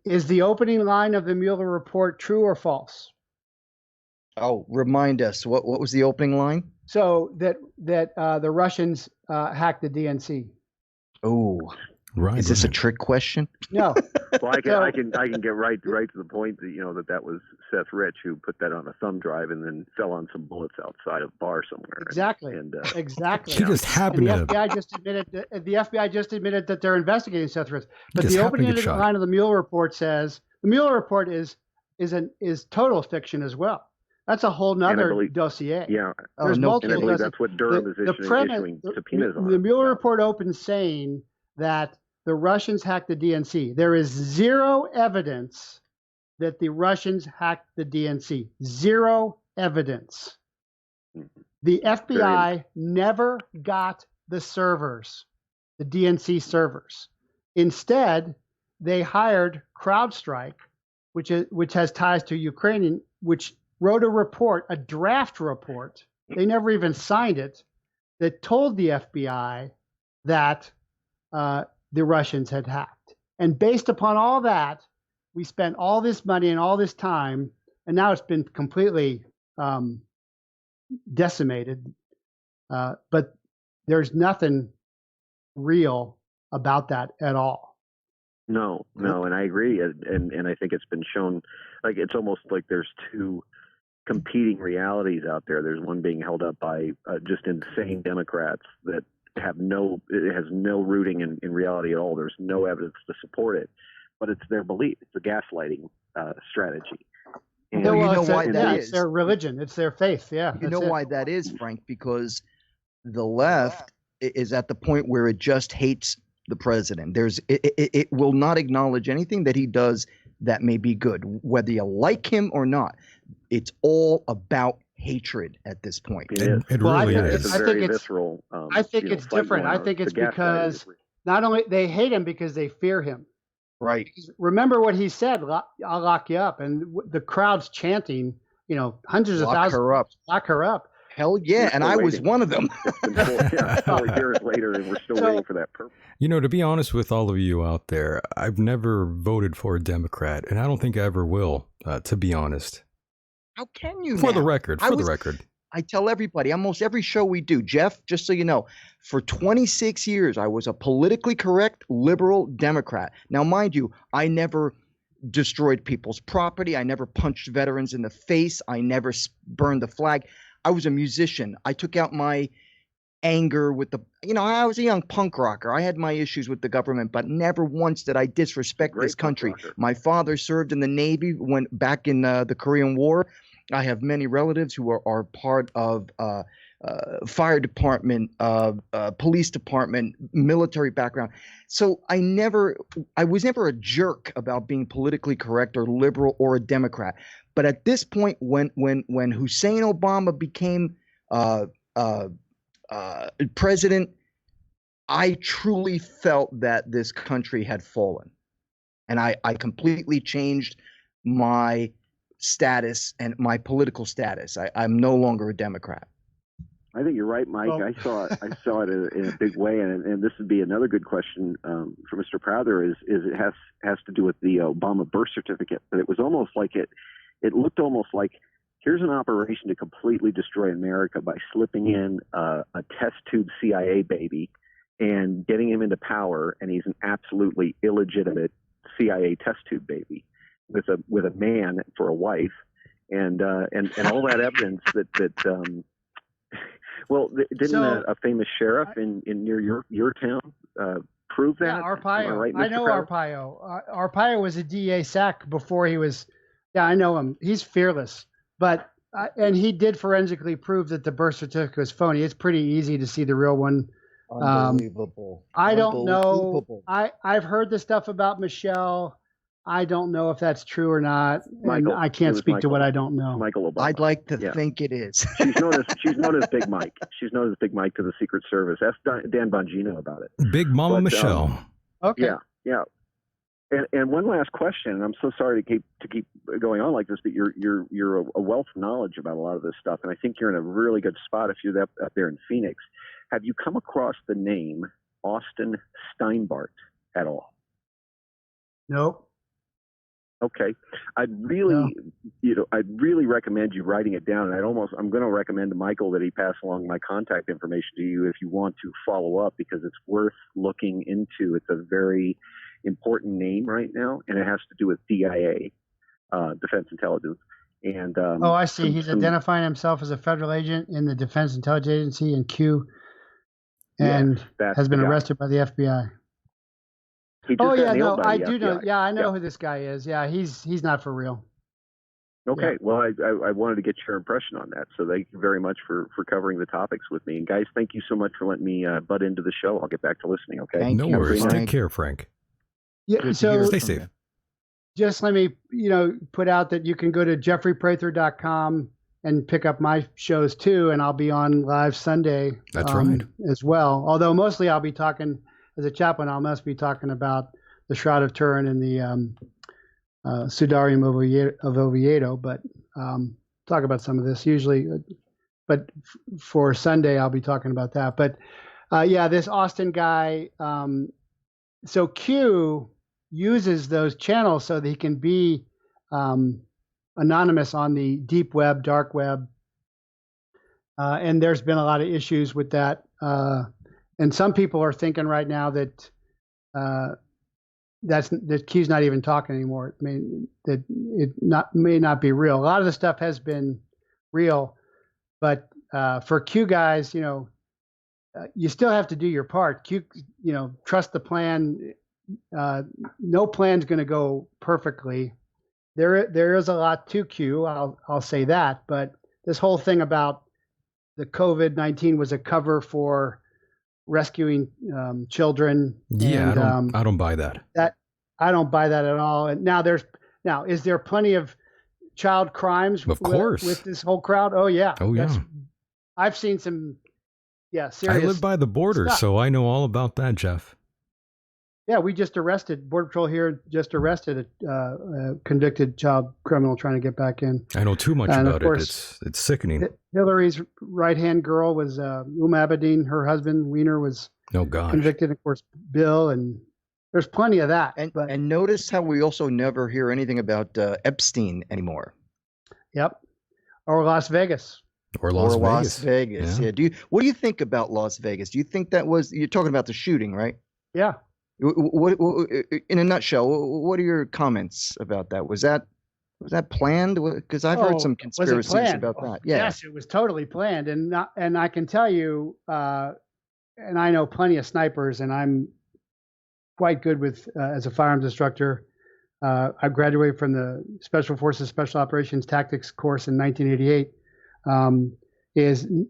is the opening line of the Mueller report true or false? Oh, remind us. What was the opening line? So that the Russians hacked the DNC. Oh, Right. Is this a trick question? No. Well, I can get right to the point that that was Seth Rich who put that on a thumb drive and then fell on some bullets outside of a bar somewhere. Exactly. Exactly. He just happened and the to. FBI just admitted that they're investigating Seth Rich. But Just the happened to opening get shot. line of the Mueller report says the Mueller report is total fiction as well. That's a whole nother dossier. Yeah. There's no multiple. And I believe dossiers. that's what Durham is issuing subpoenas on. The Mueller report opens saying that the Russians hacked the DNC. There is zero evidence that the Russians hacked the DNC. Zero evidence. The FBI never got the servers, the DNC servers. Instead, they hired CrowdStrike, which has ties to Ukraine, which wrote a report, a draft report. They never even signed it, that told the FBI that the Russians had hacked. And based upon all that, we spent all this money and all this time, and now it's been completely decimated. But there's nothing real about that at all. No, and I agree. And I think it's been shown, like it's almost like there's two competing realities out there. There's one being held up by just insane Democrats that it has no rooting in reality at all. There's no evidence to support it, but it's their belief. It's a gaslighting strategy. And you know why that is? It's their religion. It's their faith. Yeah. You know why that is, Frank? Because the left is at the point where it just hates the president. It will not acknowledge anything that he does that may be good, whether you like him or not. It's all about hatred at this point. It really is. It's a very visceral. I think it's different. I think it's because not only they hate him because they fear him. Right. Remember what he said, I'll lock you up. And the crowd's chanting, hundreds of thousands. Lock her up. Hell yeah. And I was one of them. 4 years later, and we're still waiting for that purpose. To be honest with all of you out there, I've never voted for a Democrat, and I don't think I ever will, to be honest. How can you? For the record. I tell everybody, almost every show we do, Jeff, just so you know, for 26 years, I was a politically correct liberal Democrat. Now, mind you, I never destroyed people's property. I never punched veterans in the face. I never burned the flag. I was a musician. I took out my anger with I was a young punk rocker. I had my issues with the government, but never once did I disrespect this country. My father served in the Navy, went back in the Korean War. I have many relatives who are part of fire department, police department, military background. So I was never a jerk about being politically correct or liberal or a Democrat. But at this point, when Hussein Obama became president, I truly felt that this country had fallen, and I completely changed my status and my political status. I'm no longer a Democrat. I think you're right, Mike. Well, I saw it in a big way, and this would be another good question for Mr. Prather. Is it has to do with the Obama birth certificate? But it was almost like it looked almost like here's an operation to completely destroy America by slipping in a test tube CIA baby and getting him into power, and he's an absolutely illegitimate CIA test tube baby with a man for a wife, and all that evidence that didn't a famous sheriff in near your town prove that? Yeah, Arpaio. Right, I know Prather? Arpaio. Arpaio was a DA SAC before he was. Yeah, I know him. He's fearless, but and he did forensically prove that the birth certificate was phony. It's pretty easy to see the real one. Unbelievable. I don't know. Unbelievable. I've heard the stuff about Michelle. I don't know if that's true or not, and Michael, I it can't was speak to Michael. what I don't know. Michael Obama. I'd like to Yeah. think it is. She's known as Big Mike. She's known as Big Mike to the Secret Service. Ask Dan Bongino about it. Big Mama But, Michelle. Okay. Yeah. And one last question, and I'm so sorry to keep going on like this, but you're a wealth of knowledge about a lot of this stuff, and I think you're in a really good spot if you're up there in Phoenix. Have you come across the name Austin Steinbart at all? Nope. Okay, I'd really recommend you writing it down, and I'm going to recommend to Michael that he pass along my contact information to you if you want to follow up, because it's worth looking into. It's a very important name right now, and it has to do with DIA, Defense Intelligence. And I see. He's identifying himself as a federal agent in the Defense Intelligence Agency in Q, and has been arrested by the FBI. Oh yeah, no, I do know. Yeah, I know who this guy is. Yeah, he's not for real. Okay, Yeah. Well, I wanted to get your impression on that. So thank you very much for covering the topics with me. And guys, thank you so much for letting me butt into the show. I'll get back to listening. Okay. Thank No you, worries. Frank. Take care, Frank. Yeah. Good to So hear Stay from safe. you. just let me, put out that you can go to jeffreyprather.com and pick up my shows too, and I'll be on live Sunday. That's right. As well. Although mostly I'll be talking as a chaplain. I must be talking about the Shroud of Turin and the Sudarium of Oviedo, but talk about some of this usually. But for Sunday, I'll be talking about that. But this Austin guy. So Q uses those channels so that he can be anonymous on the deep web, dark web. And there's been a lot of issues with that. And some people are thinking right now that that Q's not even talking anymore. I mean, that it may not be real. A lot of the stuff has been real, but for Q guys, you still have to do your part. Q, trust the plan. No plan's going to go perfectly. There is a lot to Q. I'll say that. But this whole thing about the COVID-19 was a cover for rescuing children. Yeah, and, I don't buy that. I don't buy that at all. And now is there plenty of child crimes? Of course. With this whole crowd. Oh yeah. Oh yeah. I've seen some. Yeah, I live by the border, stuff. so I know all about that, Jeff. Yeah, we just arrested Border Patrol here. Just arrested a convicted child criminal trying to get back in. I know too much And of about course, it. It's sickening. Hillary's right-hand girl was Abedin. Her husband Wiener was Oh gosh. convicted. Of course, Bill, and there's plenty of that. And notice how we also never hear anything about Epstein anymore. Yep. Or Las Vegas. Or Las Vegas. Yeah. Yeah. What do you think about Las Vegas? Do you think you're talking about the shooting, right? Yeah. What, in a nutshell, what are your comments about that? Was that planned? Because I've heard some conspiracies about that. Yeah. Yes, it was totally planned, and I can tell you, and I know plenty of snipers, and I'm quite good with as a firearms instructor. I graduated from the Special Forces Special Operations Tactics course in 1988.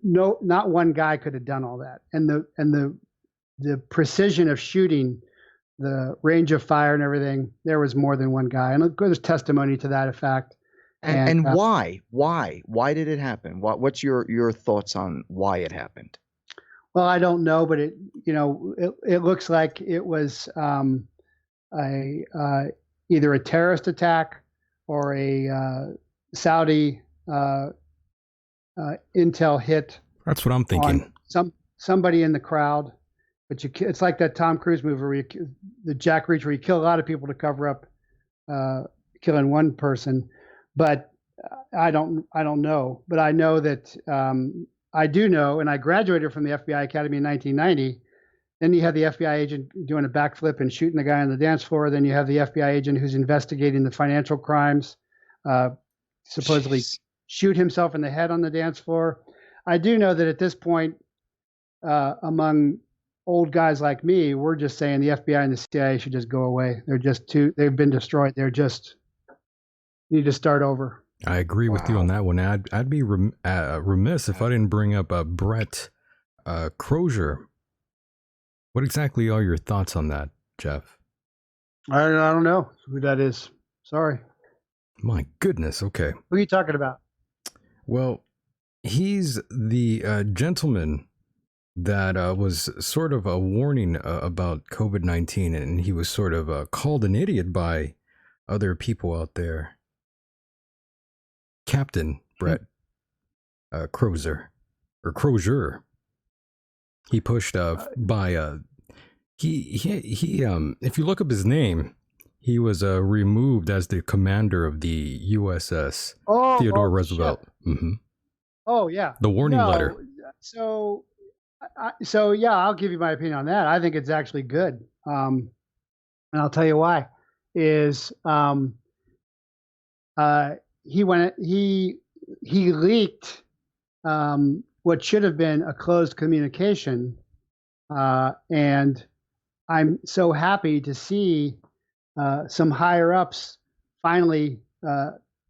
Not one guy could have done all that, and the precision of shooting, the range of fire and everything, there was more than one guy. And there's testimony to that effect. And why? Why did it happen? What's your thoughts on why it happened? Well, I don't know, but it looks like it was either a terrorist attack or a Saudi intel hit. That's what I'm thinking. On somebody in the crowd. But it's like that Tom Cruise movie where the Jack Reacher, where you kill a lot of people to cover up killing one person. But I don't know. But I know that I do know, and I graduated from the FBI Academy in 1990. Then you have the FBI agent doing a backflip and shooting the guy on the dance floor. Then you have the FBI agent who's investigating the financial crimes, supposedly shoot himself in the head on the dance floor. I do know that at this point, among old guys like me, we're just saying the FBI and the CIA should just go away. They've been destroyed. Need to start over. I agree with you on that one. I'd be remiss if I didn't bring up Brett Crozier. What exactly are your thoughts on that, Jeff? I don't know who that is. Sorry. My goodness. Okay. Who are you talking about? Well, he's the gentleman that was sort of a warning about COVID-19, and he was sort of called an idiot by other people out there. Captain Brett Crozier. He pushed by he if you look up his name, he was removed as the commander of the USS Theodore Roosevelt. Mm-hmm. Oh yeah, the warning letter. So yeah, I'll give you my opinion on that. I think it's actually good, and I'll tell you why. Is he leaked what should have been a closed communication, and I'm so happy to see some higher ups finally.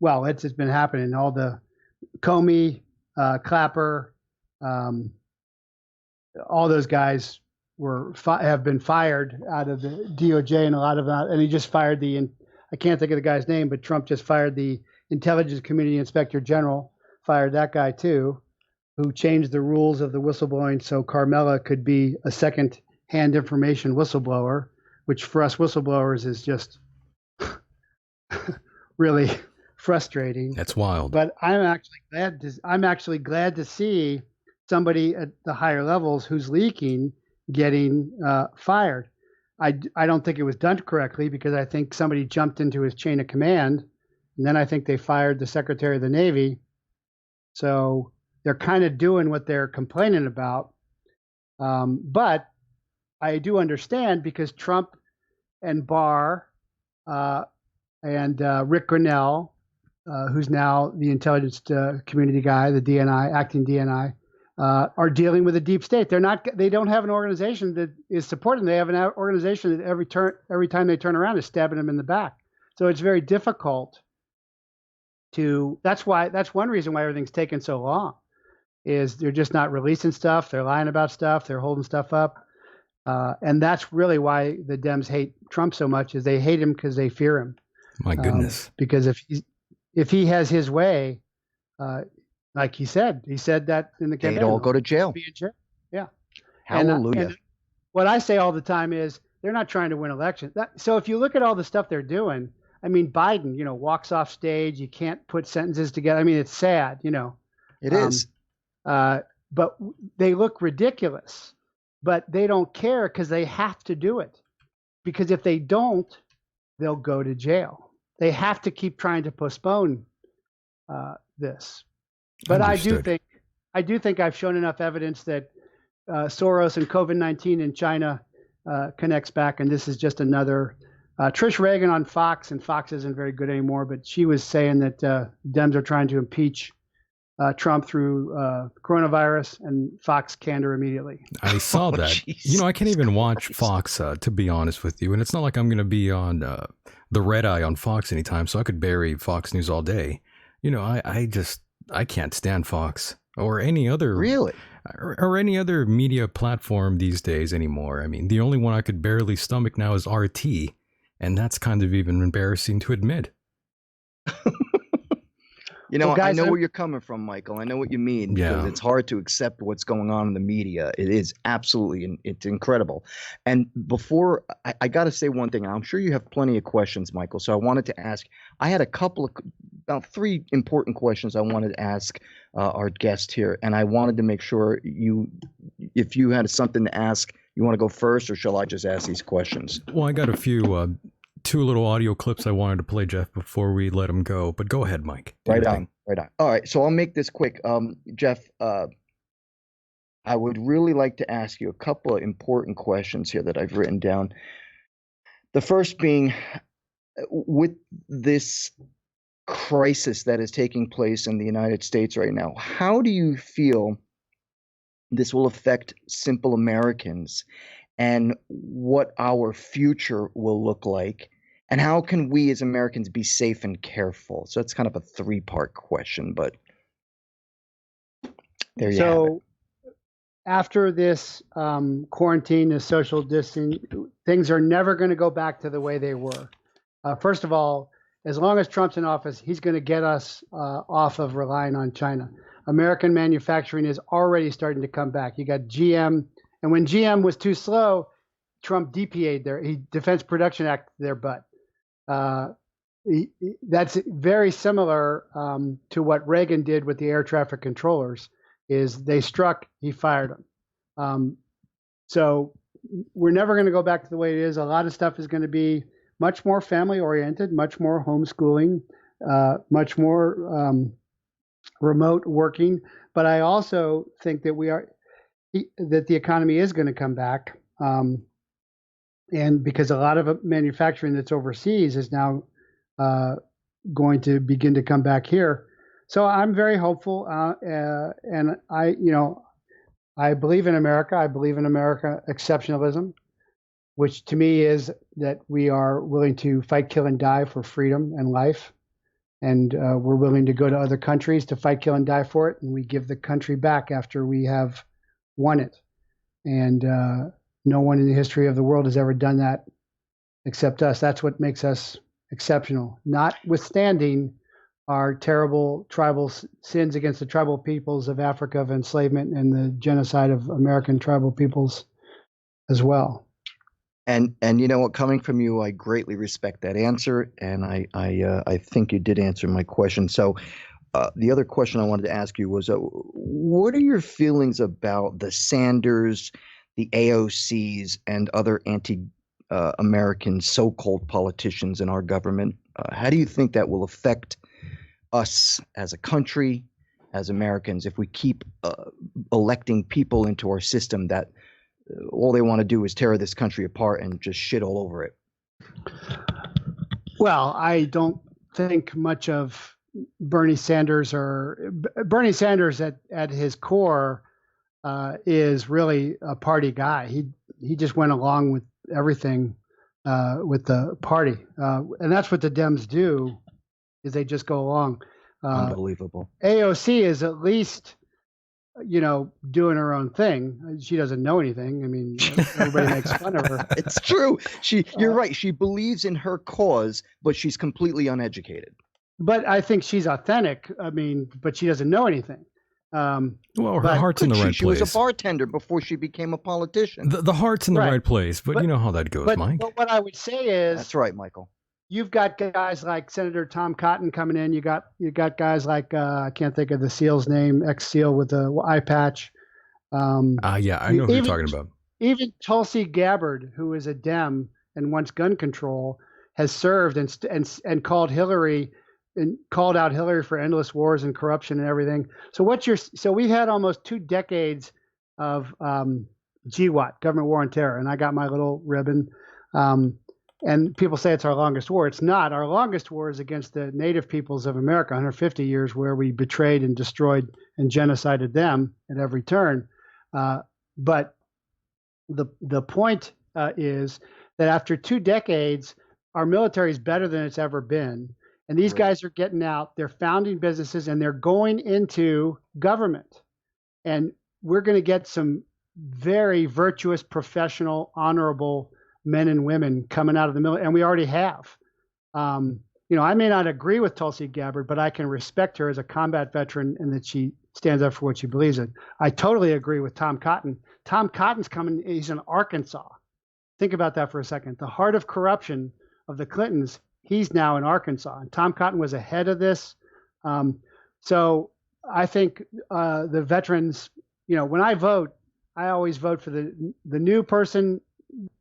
Well, it's been happening. All the Comey, Clapper, all those guys have been fired out of the DOJ, and a lot of that. And he just fired I can't think of the guy's name, but Trump just fired the Intelligence Community Inspector General. Fired that guy too, who changed the rules of the whistleblowing so Carmela could be a second-hand information whistleblower, which for us whistleblowers is just really frustrating. That's wild. But I'm actually glad to see somebody at the higher levels who's leaking getting fired. I don't think it was done correctly because I think somebody jumped into his chain of command, and then I think they fired the Secretary of the Navy. So they're kind of doing what they're complaining about. But I do understand because Trump and Barr and Rick Grinnell, who's now the intelligence community guy, the DNI, acting DNI, are dealing with a deep state. They don't have an organization that is supporting them. They have an organization that every time they turn around is stabbing them in the back. So it's very difficult that's one reason why everything's taken so long, is they're just not releasing stuff. They're lying about stuff. They're holding stuff up. And that's really why the Dems hate Trump so much, is they hate him because they fear him. My goodness. Because if he has his way, like he said that in the campaign, they'd all go to jail. Yeah. Hallelujah. And what I say all the time is they're not trying to win elections. So if you look at all the stuff they're doing, I mean, Biden, walks off stage. You can't put sentences together. I mean, it's sad, It is. But they look ridiculous. But they don't care because they have to do it. Because if they don't, they'll go to jail. They have to keep trying to postpone this. But Understood. I do think I've shown enough evidence that Soros and COVID-19 in China connects back, and this is just another. Trish Reagan on Fox, and Fox isn't very good anymore, but she was saying that Dems are trying to impeach Trump through coronavirus, and Fox canned her immediately. I saw that. Jesus I can't even watch Christ. Fox, to be honest with you. And it's not like I'm going to be on the red eye on Fox anytime, so I could bury Fox News all day. I can't stand Fox or any other Really? or any other media platform these days anymore. I mean, the only one I could barely stomach now is RT, and that's kind of even embarrassing to admit. Well, guys, I know where you're coming from, Michael. I know what you mean. Yeah. Because it's hard to accept what's going on in the media. It is absolutely, it's incredible. And before, I got to say one thing. I'm sure you have plenty of questions, Michael. So I wanted to ask, I had about 3 important questions I wanted to ask our guest here. And I wanted to make sure if you had something to ask, you want to go first, or shall I just ask these questions? Well, I got a few 2 little audio clips I wanted to play, Jeff, before we let him go. But go ahead, Mike. Right on. All right, so I'll make this quick. Jeff, I would really like to ask you a couple of important questions here that I've written down. The first being, with this crisis that is taking place in the United States right now, how do you feel this will affect simple Americans and what our future will look like? And how can we as Americans be safe and careful? So it's kind of a 3-part question, but there you have it. after this quarantine, this social distancing, things are never going to go back to the way they were. First of all, as long as Trump's in office, he's going to get us off of relying on China. American manufacturing is already starting to come back. You got GM, and when GM was too slow, Trump DPA'd he Defense Production Act their butt. That's very similar to what Reagan did with the air traffic controllers. Is they struck, he fired them. So we're never going to go back to the way it is. A lot of stuff is going to be much more family oriented, much more homeschooling, much more remote working. But I also think that that the economy is going to come back. And because a lot of manufacturing that's overseas is now going to begin to come back here. So I'm very hopeful, and I believe in America. I believe in America exceptionalism, which to me is that we are willing to fight, kill, and die for freedom and life, and we're willing to go to other countries to fight, kill, and die for it, and we give the country back after we have won it. And no one in the history of the world has ever done that except us. That's what makes us exceptional, notwithstanding our terrible tribal sins against the tribal peoples of Africa of enslavement and the genocide of American tribal peoples as well. And you know what, coming from you, I greatly respect that answer, and I think you did answer my question. So the other question I wanted to ask you was, what are your feelings about the Sanders, the AOCs, and other anti-American so-called politicians in our government? How do you think that will affect us as a country, as Americans, if we keep electing people into our system that all they want to do is tear this country apart and just shit all over it? Well, I don't think much of Bernie Sanders Bernie Sanders at his core is really a party guy. He just went along with everything with the party, and that's what the Dems do. Is they just go along. Unbelievable. AOC is at least, doing her own thing. She doesn't know anything. I mean, everybody makes fun of her. It's true. You're right. She believes in her cause, but she's completely uneducated. But I think she's authentic. I mean, but she doesn't know anything. Well, her heart's in the right place. She was a bartender before she became a politician. The heart's in the right place, but you know how that goes, Mike. But what I would say is, that's right, Michael. You've got guys like Senator Tom Cotton coming in. You got guys like I can't think of the SEAL's name, ex-SEAL with the eye patch. Yeah, I know who you're talking about. Even Tulsi Gabbard, who is a Dem and wants gun control, has served and called Hillary and called out Hillary for endless wars and corruption and everything. So we've had almost 2 decades of GWAT, government war on terror, and I got my little ribbon. And people say it's our longest war. It's not. Our longest war is against the native peoples of America, 150 years, where we betrayed and destroyed and genocided them at every turn. But the point is that after 2 decades, our military is better than it's ever been. And these guys are getting out. They're founding businesses, and they're going into government. And we're going to get some very virtuous, professional, honorable men and women coming out of the military, and we already have. I may not agree with Tulsi Gabbard, but I can respect her as a combat veteran and that she stands up for what she believes in. I totally agree with Tom Cotton. Tom Cotton's coming. He's in Arkansas. Think about that for a second. The heart of corruption of the Clintons, he's now in Arkansas. And Tom Cotton was ahead of this. So I think the veterans, when I vote, I always vote for the new person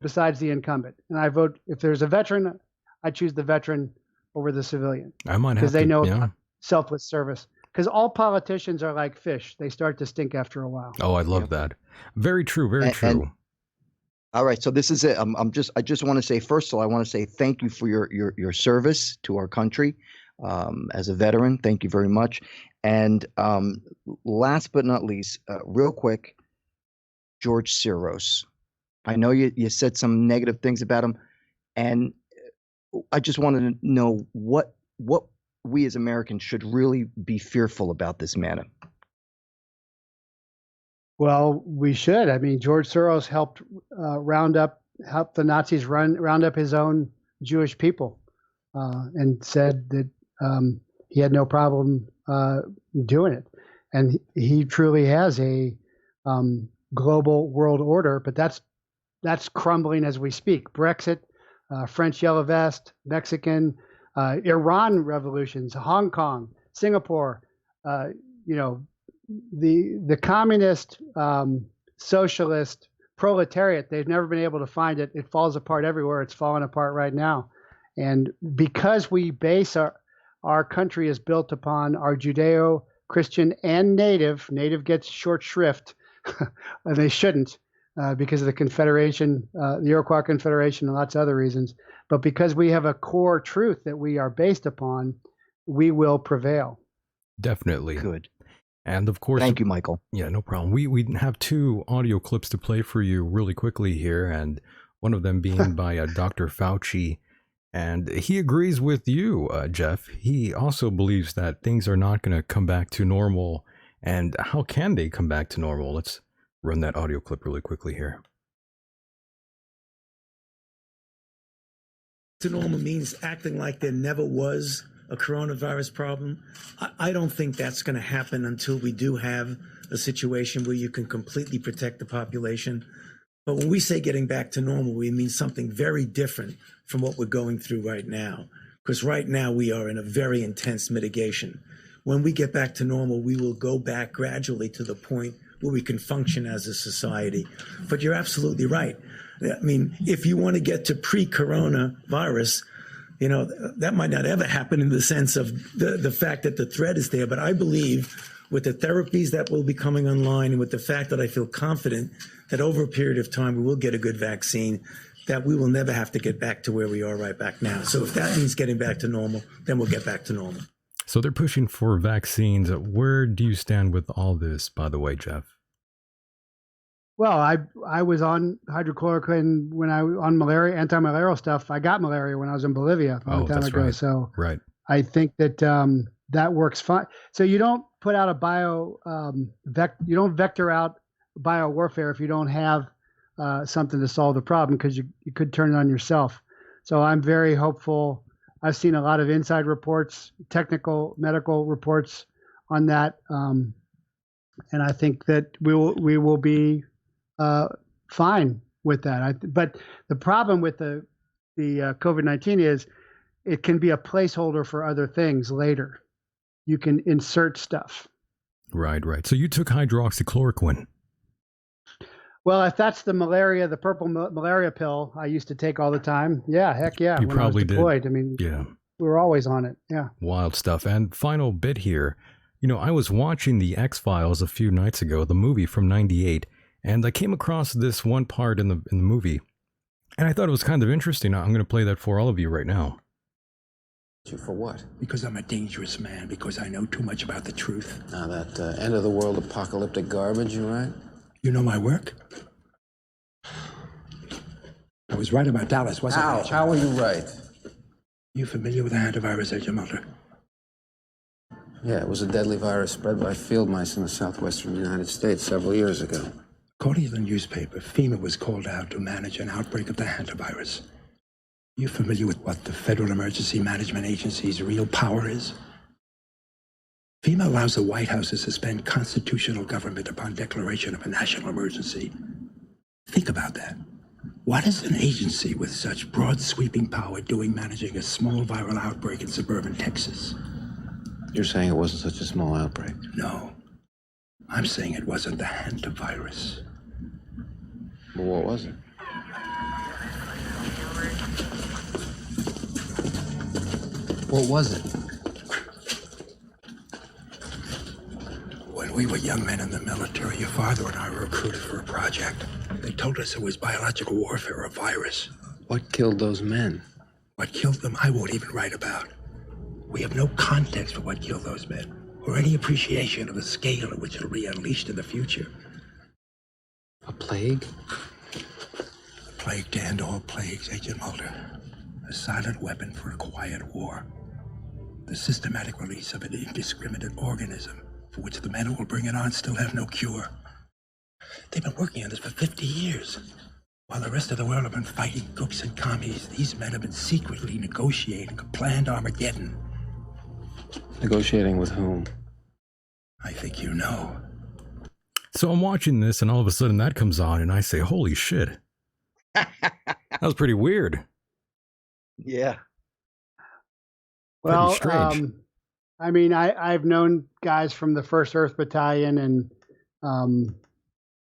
besides the incumbent. And I vote, if there's a veteran, I choose the veteran over the civilian. I might have to, because they know about selfless service. Because all politicians are like fish. They start to stink after a while. Oh, I love that. Very true. Very true. All right. So this is it. I just want to say, first of all, I want to say thank you for your service to our country. As a veteran, thank you very much. And last but not least, real quick, George Soros. I know you said some negative things about him, and I just wanted to know what we as Americans should really be fearful about this man. Well, we should. I mean, George Soros helped help the Nazis round up his own Jewish people, and said that he had no problem doing it. And he truly has a global world order, but that's crumbling as we speak. Brexit, French Yellow Vest, Mexican, Iran revolutions, Hong Kong, Singapore, the communist, socialist, proletariat, they've never been able to find it. It falls apart everywhere. It's falling apart right now. And because we base our country is built upon our Judeo-Christian and native gets short shrift, and they shouldn't, because of the Confederation, the Iroquois Confederation, and lots of other reasons. But because we have a core truth that we are based upon, we will prevail. Definitely. Good. And of course, Thank you, Michael. yeah, no problem. We have 2 audio clips to play for you really quickly here, and one of them being by Dr. Fauci. And he agrees with you, Jeff. He also believes that things are not going to come back to normal. And how can they come back to normal? Let's run that audio clip really quickly here. To normal means acting like there never was a coronavirus problem. I don't think that's going to happen until we do have a situation where you can completely protect the population. But when we say getting back to normal, we mean something very different from what we're going through right now. Because right now we are in a very intense mitigation. When we get back to normal, we will go back gradually to the point where we can function as a society. But you're absolutely right. I mean, if you want to get to pre-coronavirus, that might not ever happen in the sense of the fact that the threat is there. But I believe with the therapies that will be coming online and with the fact that I feel confident that over a period of time we will get a good vaccine, that we will never have to get back to where we are right back now. So if that means getting back to normal, then we'll get back to normal. So they're pushing for vaccines. Where do you stand with all this, by the way, Jeff? Well, I was on hydrochloroquine when I was on malaria, anti-malarial stuff. I got malaria when I was in Bolivia a long time ago. Right. So right. I think that that works fine. So you don't put out you don't vector out biowarfare if you don't have something to solve the problem, because you could turn it on yourself. So I'm very hopeful. I've seen a lot of inside reports, technical medical reports on that, and I think that we will be fine with that. But the problem with the COVID-19 is it can be a placeholder for other things later. You can insert stuff. Right. So you took hydroxychloroquine. Well, if that's the purple malaria pill I used to take all the time, yeah, heck yeah. You when probably I was deployed. did. I mean, yeah, we were always on it. Yeah. Wild stuff. And final bit here. I was watching the X-Files a few nights ago, the movie from '98, and I came across this one part in the movie, and I thought it was kind of interesting. I'm going to play that for all of you right now. For what? Because I'm a dangerous man, because I know too much about the truth. Now that end of the world apocalyptic garbage, you right? You know my work? I was right about Dallas, wasn't I? How were you right? You familiar with the hantavirus, Agent Mulder? Yeah, it was a deadly virus spread by field mice in the southwestern United States several years ago. According to the newspaper, FEMA was called out to manage an outbreak of the hantavirus. You familiar with what the Federal Emergency Management Agency's real power is? FEMA allows the White House to suspend constitutional government upon declaration of a national emergency. Think about that. What is an agency with such broad sweeping power doing managing a small viral outbreak in suburban Texas? You're saying it wasn't such a small outbreak? No. I'm saying it wasn't the hantavirus. Well, what was it? What was it? When we were young men in the military, your father and I were recruited for a project. They told us it was biological warfare, a virus. What killed those men? What killed them, I won't even write about. We have no context for what killed those men, or any appreciation of the scale at which it'll be unleashed in the future. A plague? A plague to end all plagues, Agent Mulder. A silent weapon for a quiet war. The systematic release of an indiscriminate organism for which the men who will bring it on still have no cure. They've been working on this for 50 years. While the rest of the world have been fighting crooks and commies, these men have been secretly negotiating a planned Armageddon. Negotiating with whom? I think you know. So I'm watching this, and all of a sudden that comes on, and I say, holy shit. That was pretty weird. Yeah. Well, strange. I mean, I've known guys from the 1st Earth Battalion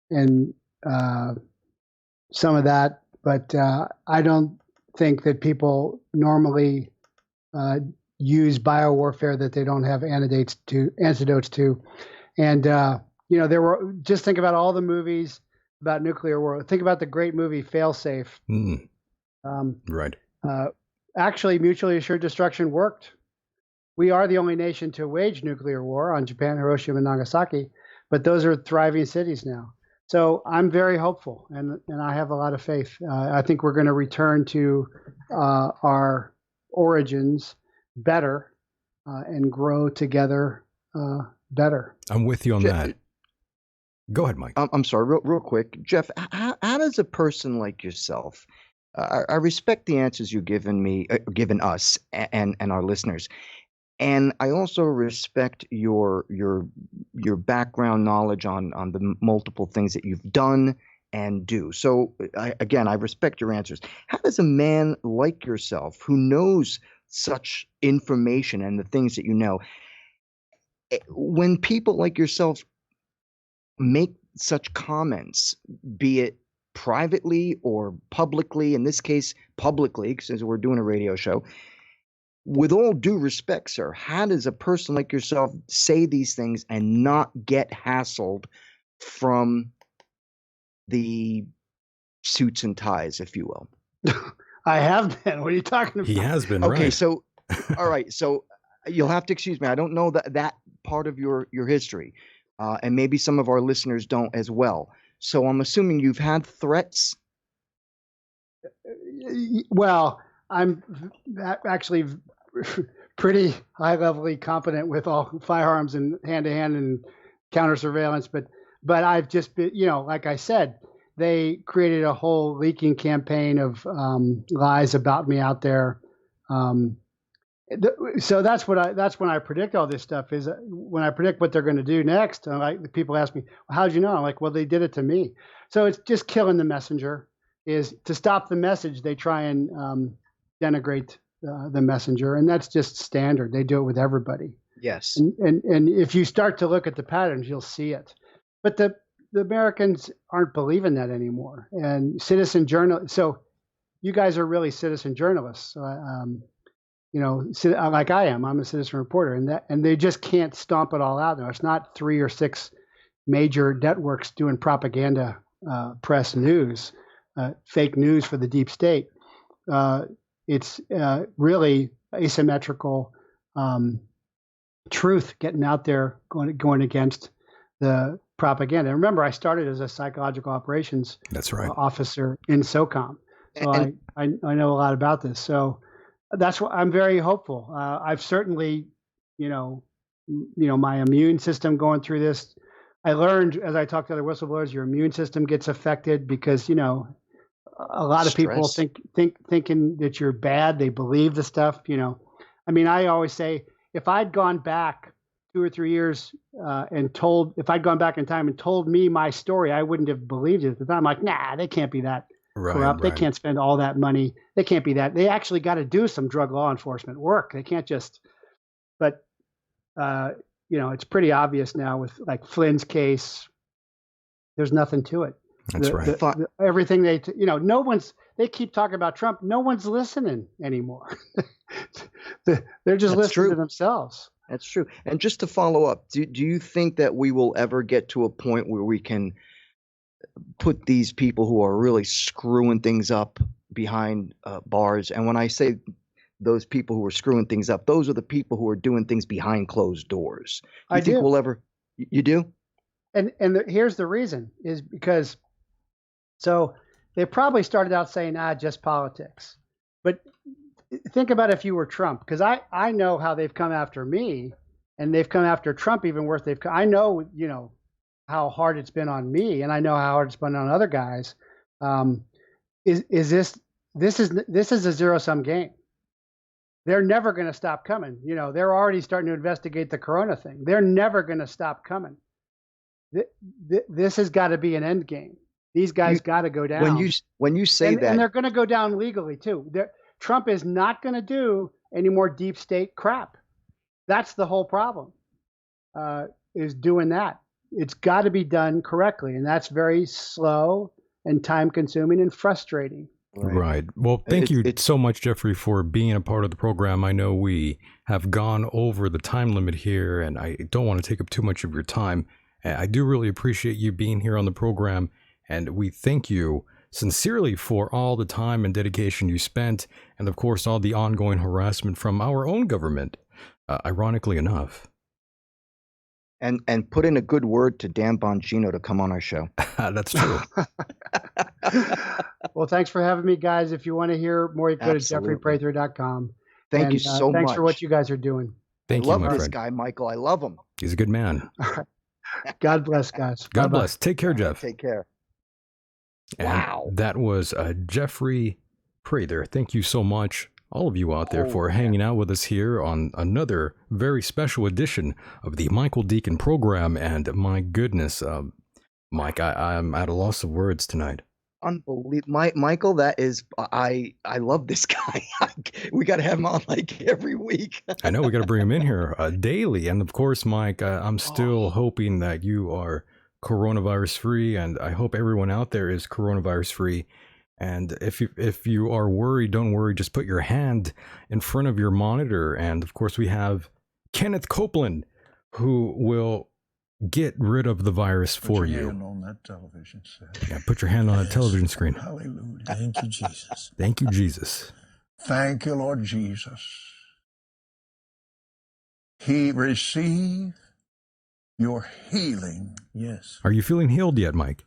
and some of that, but I don't think that people normally use biowarfare that they don't have antidotes to. And there were, just think about all the movies about nuclear war. Think about the great movie Failsafe. Right. Actually, mutually assured destruction worked. We are the only nation to wage nuclear war on Japan, Hiroshima, and Nagasaki, but those are thriving cities now. So I'm very hopeful, and I have a lot of faith. I think we're going to return to our origins better and grow together better. I'm with you on that. Go ahead, Mike. I'm sorry, real quick. Jeff, how does a person like yourself, I respect the answers you've given us and our listeners. And I also respect your background knowledge on the multiple things that you've done and do. So I respect your answers. How does a man like yourself, who knows such information and the things that you know, when people like yourself make such comments, be it privately or publicly, in this case publicly, since we're doing a radio show, with all due respect, sir, how does a person like yourself say these things and not get hassled from the suits and ties, if you will? I have been. What are you talking about? He has been, okay, right. So, all right. So you'll have to excuse me. I don't know that part of your history. And maybe some of our listeners don't as well. So I'm assuming you've had threats? Well, I'm actually pretty high-levelly competent with all firearms and hand-to-hand and counter surveillance, but I've just been, like I said, they created a whole leaking campaign of lies about me out there. So that's when I predict all this stuff, is when I predict what they're going to do next. Like, people ask me, well, how'd you know? I'm like, well, they did it to me. So it's just killing the messenger. Is to stop the message, they try and denigrate the messenger, and that's just standard. They do it with everybody. Yes. And if you start to look at the patterns, you'll see it. But the Americans aren't believing that anymore. And citizen journal. So you guys are really citizen journalists. Like I am. I'm a citizen reporter, and they just can't stomp it all out there. It's not 3 or 6 major networks doing propaganda press news, fake news for the deep state. It's really asymmetrical truth getting out there, going against the propaganda. And remember, I started as a psychological operations officer in SOCOM, so I know a lot about this. So that's why I'm very hopeful. I've certainly, my immune system going through this. I learned, as I talked to other whistleblowers, your immune system gets affected because, a lot of people thinking that you're bad. They believe the stuff, I mean, I always say, if I'd gone back 2 or 3 years if I'd gone back in time and told me my story, I wouldn't have believed it at the time. I'm like, nah, they can't be that corrupt. They can't spend all that money. They can't be that. They actually got to do some drug law enforcement work. They can't just, but, it's pretty obvious now with like Flynn's case. There's nothing to it. That's right. Everything they keep talking about Trump. No one's listening anymore. They're just listening to themselves. That's true. And just to follow up, do you think that we will ever get to a point where we can put these people who are really screwing things up behind bars? And when I say those people who are screwing things up, those are the people who are doing things behind closed doors. You think we'll ever? You do? And here's the reason, is because, so they probably started out saying, just politics. But think about if you were Trump, because I know how they've come after me, and they've come after Trump even worse. I know, how hard it's been on me, and I know how hard it's been on other guys. This is a zero-sum game. They're never going to stop coming. You know, they're already starting to investigate the corona thing. They're never going to stop coming. This has got to be an end game. These guys got to go down. When you say that, and they're going to go down legally too. Trump is not going to do any more deep state crap. That's the whole problem. Is doing that. It's got to be done correctly, and that's very slow and time-consuming and frustrating. Right. Well, thank you so much, Jeffrey, for being a part of the program. I know we have gone over the time limit here, and I don't want to take up too much of your time. I do really appreciate you being here on the program, and we thank you sincerely for all the time and dedication you spent, and of course, all the ongoing harassment from our own government, ironically enough. And put in a good word to Dan Bongino to come on our show. That's true. Well, thanks for having me, guys. If you want to hear more, you go to jeffreyprather.com. Thank you so much. Thanks for what you guys are doing. Thank you, my friend. I love this guy, Michael. I love him. He's a good man. God bless, guys. God bless. Take care, Jeff. Take care. And wow. That was Jeffrey Prather. Thank you so much, all of you out there, for hanging out with us here on another very special edition of the Michael Decon program. And my goodness, Mike, I'm at a loss of words tonight. Unbelievable. Michael, that is, I love this guy. We got to have him on like every week. I know we got to bring him in here daily. And of course, Mike, I'm still hoping that you are coronavirus free, and I hope everyone out there is coronavirus free. And if you are worried, don't worry. Just put your hand in front of your monitor. And of course, we have Kenneth Copeland, who will get rid of the virus for you. Put your hand on that television set. Yeah, put your hand on the television screen. Hallelujah. Thank you, Jesus. Thank you, Jesus. Thank you, Lord Jesus. He received your healing. Yes. Are you feeling healed yet, Mike?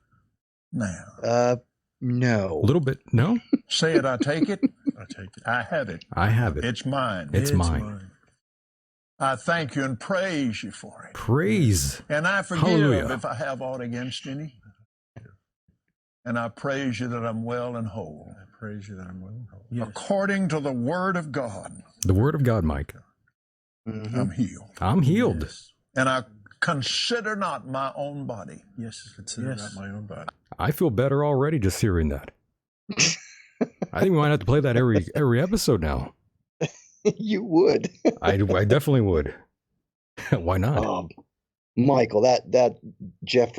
Now. No. A little bit. No? Say it, I take it. I take it. I have it. I have it. It's mine. It's mine. I thank you and praise you for it. Praise. And I forgive Hallelujah. if I have aught against any. And I praise you that I'm well and whole. I praise you that I'm well and whole. Yes. According to the word of God. The word of God, Mike. Mm-hmm. I'm healed. I'm healed. Yes. And I consider not my own body. Yes, consider not my own body. I feel better already just hearing that. I think we might have to play that every episode now. You would. I definitely would. Why not? Michael, that Jeff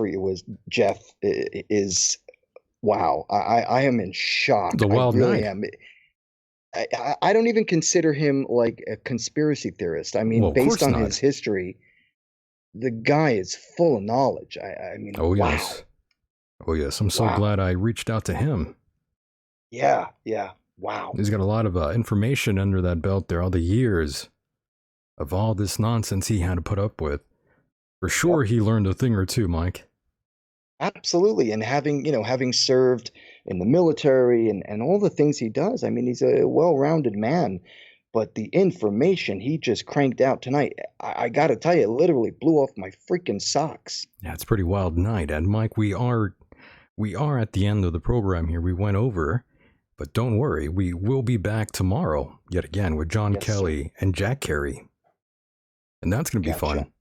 is wow. I am in shock. The wild really night. I don't even consider him like a conspiracy theorist. I mean, based on his history, the guy is full of knowledge. I mean, oh wow. Yes. Oh yes. I'm so glad I reached out to him. Yeah. Wow. He's got a lot of information under that belt there, all the years of all this nonsense he had to put up with. For sure, he learned a thing or two, Mike. Absolutely. And having served in the military and all the things he does, I mean, he's a well-rounded man. But the information he just cranked out tonight, I got to tell you, it literally blew off my freaking socks. Yeah, it's a pretty wild night. And Mike, we are at the end of the program here. We went over. But don't worry, we will be back tomorrow, yet again, with John Kelly and Jack Carey. And that's going to be fun.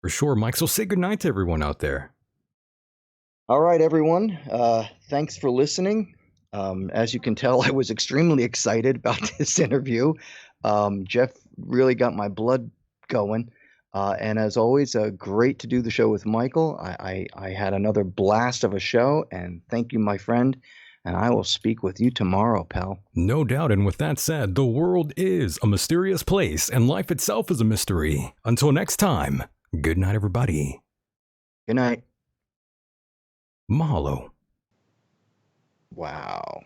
For sure, Mike. So say goodnight to everyone out there. All right, everyone. Thanks for listening. As you can tell, I was extremely excited about this interview. Jeff really got my blood going. And as always, great to do the show with Michael. I had another blast of a show, and thank you, my friend. And I will speak with you tomorrow, pal. No doubt. And with that said, the world is a mysterious place and life itself is a mystery. Until next time, good night, everybody. Good night. Mahalo. Wow.